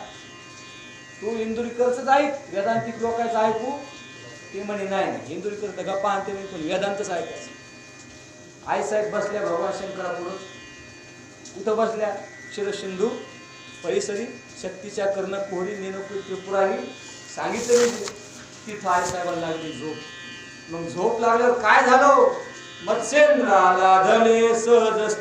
तू इंदुरीकरच ऐक वेदांतिक लोकांचं ऐकू. ते म्हणे नाही इंदुरीकर तर गप्पा आणते पण वेदांतच ऐकायचं. आईसाहेब बसल्या भगवान शंकरापुढं. कुठं बसल्या शिरसिंधू परिसरी शक्तीच्या कर्ण कोहरी नेनकू त्रिपुरारी सांगितलं मी तिथं आई साहेबांना लागली झोप. मग झोप लागल्यावर काय झालं? मत्स्येंद्राला धले सहज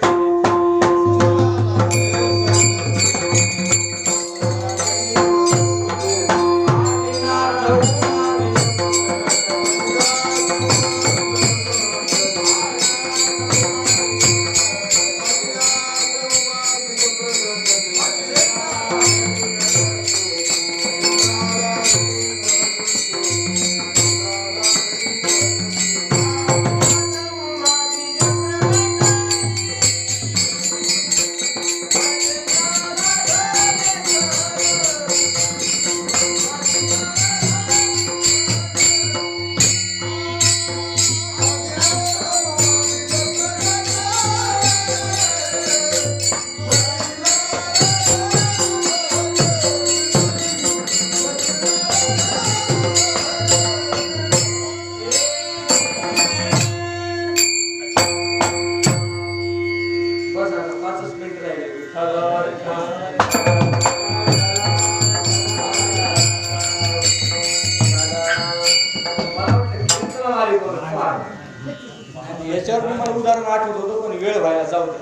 याच्यावर मला उदाहरण आठवत होतं पण वेळ व्हायला जाऊ दे.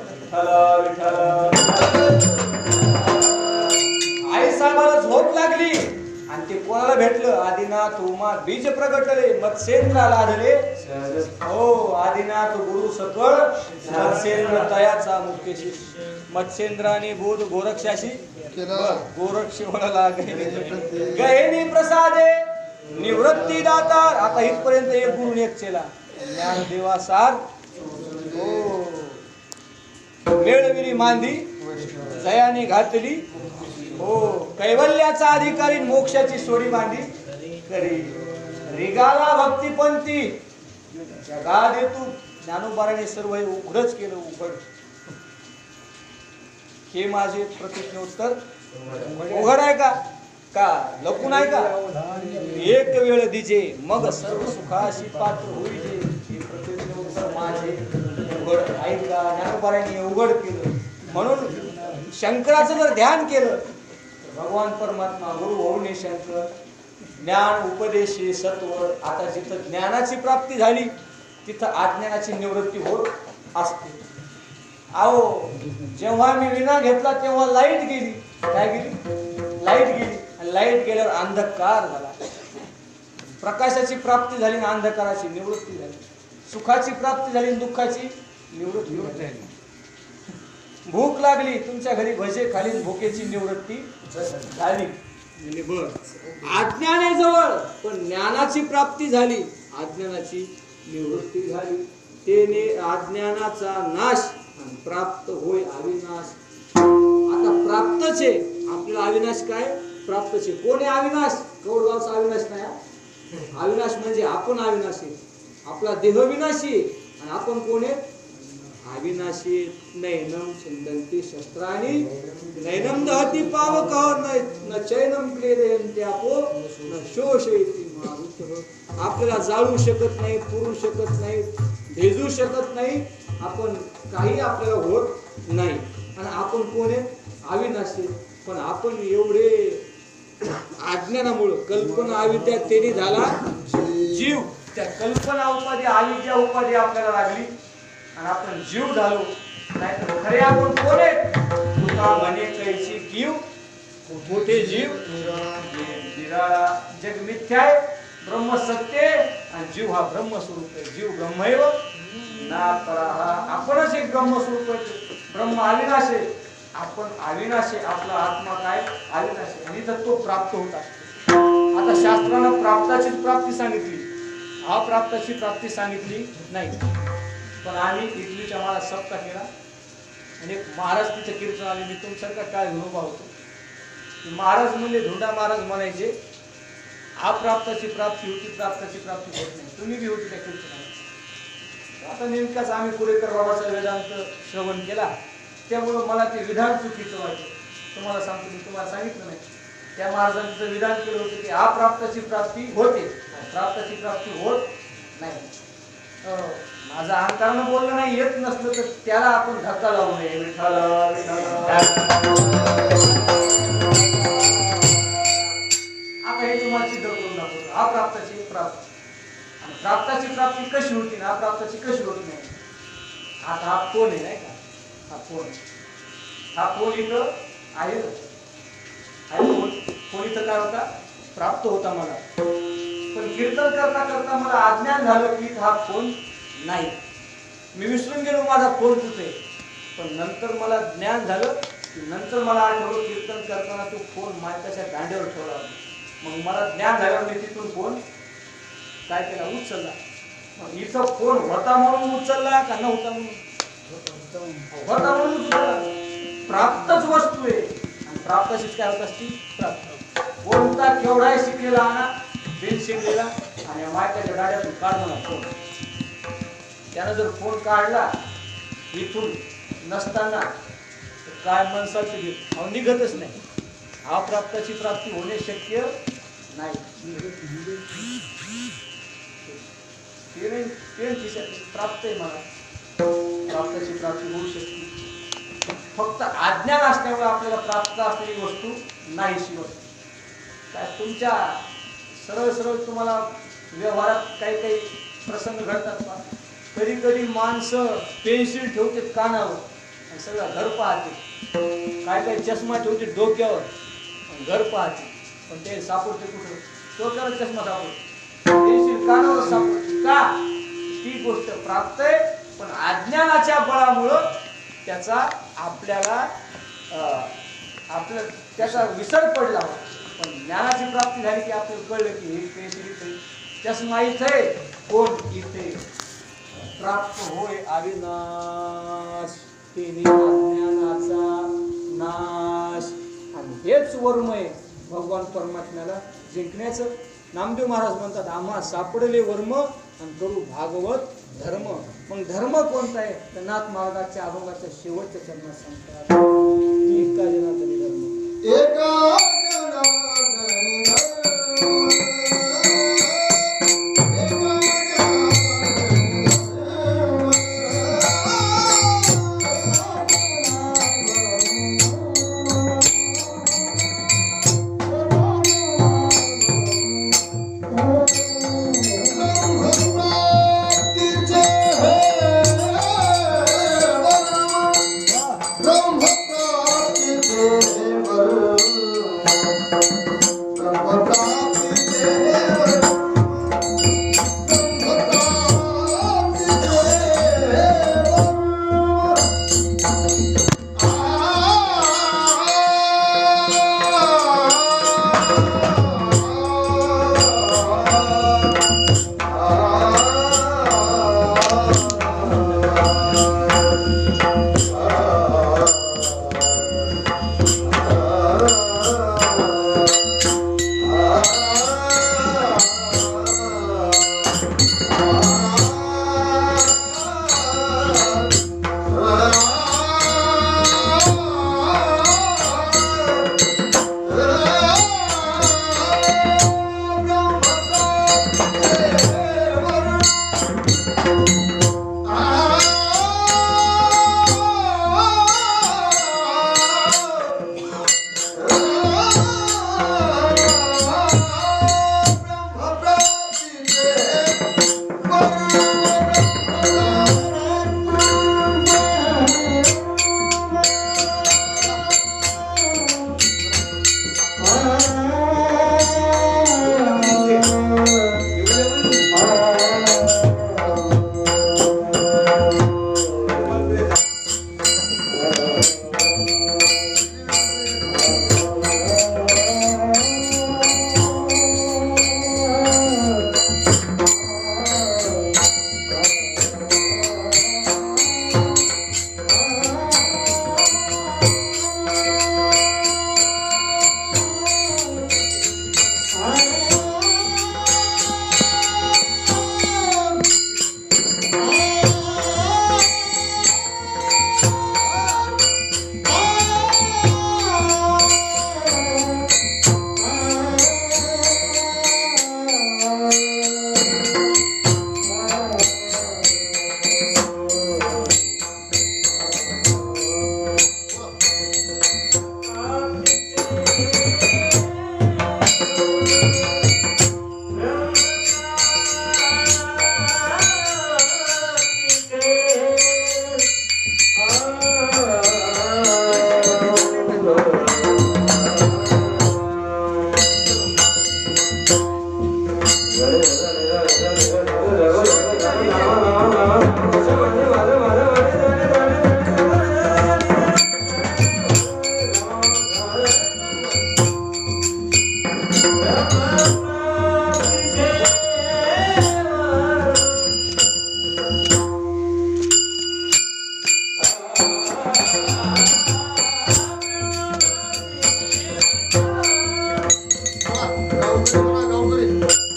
आई साहेबाला झोप लागली आणि ते कोणाला भेटलं? आदिनाथ उमा बीज प्रगटले मत्स्येंद्राला आढळे. हो, आदिनाथ गुरु सकळ मत्स्येंद्र तयाचा मुख्यशी. मत्स्येंद्राने बोध गोरक्षाशी गोरक्ष म्हणाला गहेनी प्रसादे निवृत्ती दातार. आता इथपर्यंत एक गुरु एक चेला. ज्ञानदेवा सार हो मेळविरी मांदी जयाने घातली. हो, कैवल्याचा अधिकारी मोक्षाची सोडी बांधी करी. रिगाला भक्तीपंथी जगात तू. ज्ञानोबाराने सर्व हे उघडच केलं. उघड हे माझे प्रतिज्ञोत्तर उघड आहे का? का लपून आहे का? एक वेळ दिजे मग सर्व सुखाशी पात्र होईजे. हे प्रतिज्ञोत्तर माझे उघड आहे का? ज्ञानोबाराने उघड केलं. म्हणून शंकराचं जर ध्यान केलं भगवान परमात्मा गुरु होऊन शंकर ज्ञान उपदेशी सत्व. आता जिथं ज्ञानाची प्राप्ती झाली तिथं अज्ञानाची निवृत्ती होत असते. अहो, जेव्हा मी विना घेतला तेव्हा लाईट गेली. काय गेली? लाईट गेली. आणि लाईट गेल्यावर अंधकार झाला. प्रकाशाची प्राप्ती झाली आणि अंधकाराची निवृत्ती झाली. सुखाची प्राप्ती झाली आणि दुःखाची निवृत्ती झाली. भूक लागली तुमच्या घरी भजे खाली भुकेची निवृत्ती झाली. अज्ञाने जवळ पण ज्ञानाची प्राप्ती झाली. अज्ञानाची निवृत्ती झाली. तेने अज्ञानाचा नाश आणि प्राप्त होय अविनाश. आता प्राप्तच आहे आपल्याला. अविनाश काय? प्राप्तच आहे. कोण आहे अविनाश? कौडगावचा अविनाश नाही. अविनाश म्हणजे आपण अविनाशी. आपला देह विनाशी आणि आपण कोण आहे? अविनाशी. नैनम छिंदन्ति शस्त्राणि नैनम दहति पावकः न चैनम क्लेदयन्ति आपो न शोषयति मारुतः. आपल्याला जाळू शकत नाही, पुरू शकत नाही, भेजू शकत नाही. आपण काही आपल्याला होत नाही. आणि आपण कोण आहे? अविनाशी. पण आपण एवढे अज्ञानामुळे कल्पना अविद्या तेने झाला जीव. त्या कल्पना उपाधी अविद्या उपाधी आपल्याला लागली आणि आपण जीव झालो. नाहीतर खरे आपण कोण आहेत? तुका म्हणे कैची कीव मोठे जीव निराळा. जग मिथ्या आहे, ब्रह्म सत्य आणि जीव हा ब्रह्मस्वरूप आहे. जीव ब्रह्मैव ना पराहा. आपणच एक ब्रह्मस्वरूप आहे. ब्रह्म अविनाश आहे, आपण अविनाश आहे. आपला आत्मा काय? अविनाश आहे. आणि तर तो प्राप्त होत असतो. आता शास्त्रानं प्राप्ताचीच प्राप्ती सांगितली, अप्राप्ताची प्राप्ती सांगितली नाही. पण आम्ही इटलीच्या मला सप्ताह केला आणि एक महाराज तिथे कीर्तन आले. मी तुमच्यासारखा काय अनुभव होतो. महाराज म्हणजे धोंडा महाराज म्हणायचे अप्राप्ताची प्राप्ती होती, प्राप्ताची प्राप्ती होत नाही. तुम्ही बी होती त्या कीर्तनात. आता नेमकाच आम्ही कुरेकर बाबाचा वेदांत श्रवण केला त्यामुळं मला ते विधान चुकीचं वाटलं. तुम्हाला सांगतो, मी तुम्हाला सांगितलं नाही. त्या महाराजांचं विधान केलं होतं की अप्राप्ताची प्राप्ती होते, प्राप्ताची प्राप्ती होत नाही. माझा अहंकारानं बोललं नाही, येत नसलं तर त्याला आपण धक्का लावू नये. विठ्ठल आता आता हे तुम्हाला सिद्ध करून दाखवतो. अप्राप्ताची प्राप्ती आणि प्राप्ताची प्राप्ती कशी होती ना अप्राप्ताची कशी होत नाही. आता हा फोन आहे नाही का, हा फोन इथं आहे. फोन इथं काय होता, प्राप्त होता मला. पण कीर्तन करता करता मला अज्ञान झालं की हा फोन नाही. मी विसरून गेलो माझा फोन कुठे. पण नंतर मला ज्ञान झालं, नंतर मला आठवलं कीर्तन करताना तो फोन मायकाच्या दांड्यावर ठेवला. मग मला ज्ञान झाल्यावर मी तिथून फोन काय केला, उचलला. मग इथं फोन होता म्हणून उचलला का नव्हता म्हणून, होता म्हणून उचलला. प्राप्तच वस्तू आहे आणि प्राप्तशीच काय होत असती, प्राप्त. कोणता केवढाही शिकलेला आणा, बिन शिकलेला आणि मायकाच्या दांड्यातून काढला फोन. त्यानं जर फोन काढला इथून नसताना काय मनसाचे निघतच नाही. अप्राप्ताची प्राप्ती होणे शक्य नाही. प्राप्त आहे मला, प्राप्ताची प्राप्ती होऊ शकते. फक्त अज्ञान असल्यामुळे आपल्याला प्राप्त असलेली वस्तू नाहीशी होती. काय तुमच्या सरळ सरळ तुम्हाला व्यवहारात काही काही प्रसंग घडतात का. कधी कधी माणसं पेन्सिल ठेवते कानावर आणि सगळं घर पाहते. काय काही चष्मा ठेवते डोक्यावर घर पाहते. पण ते सापडते कुठं, डोक्यावर चष्मा सापडतो, पेन्सिल कानावर सापडते. का, ती गोष्ट प्राप्त आहे पण अज्ञानाच्या बळामुळं त्याचा आपल्याला त्याचा विसर पडला. पण ज्ञानाची प्राप्ती झाली की आपल्याला कळलं की हे पेन्सिल इथे, चष्मा इथे, कोण इथे. प्राप्त होय अविनाश, तेने अज्ञानाचा नाश. आणि हेच वर्म आहे भगवान परमात्म्याला जिंकण्याचं. नामदेव महाराज म्हणतात आम्हा सापडले वर्म आणि करू भागवत धर्म. मग धर्म कोणता आहे तर नाथ महाराजांच्या अभंगाच्या शेवटच्या चरणात सांगतात, एका जनार्दनी धर्म, एका जनार्दनी धर्म. गावकरी म्हणा, गावकरी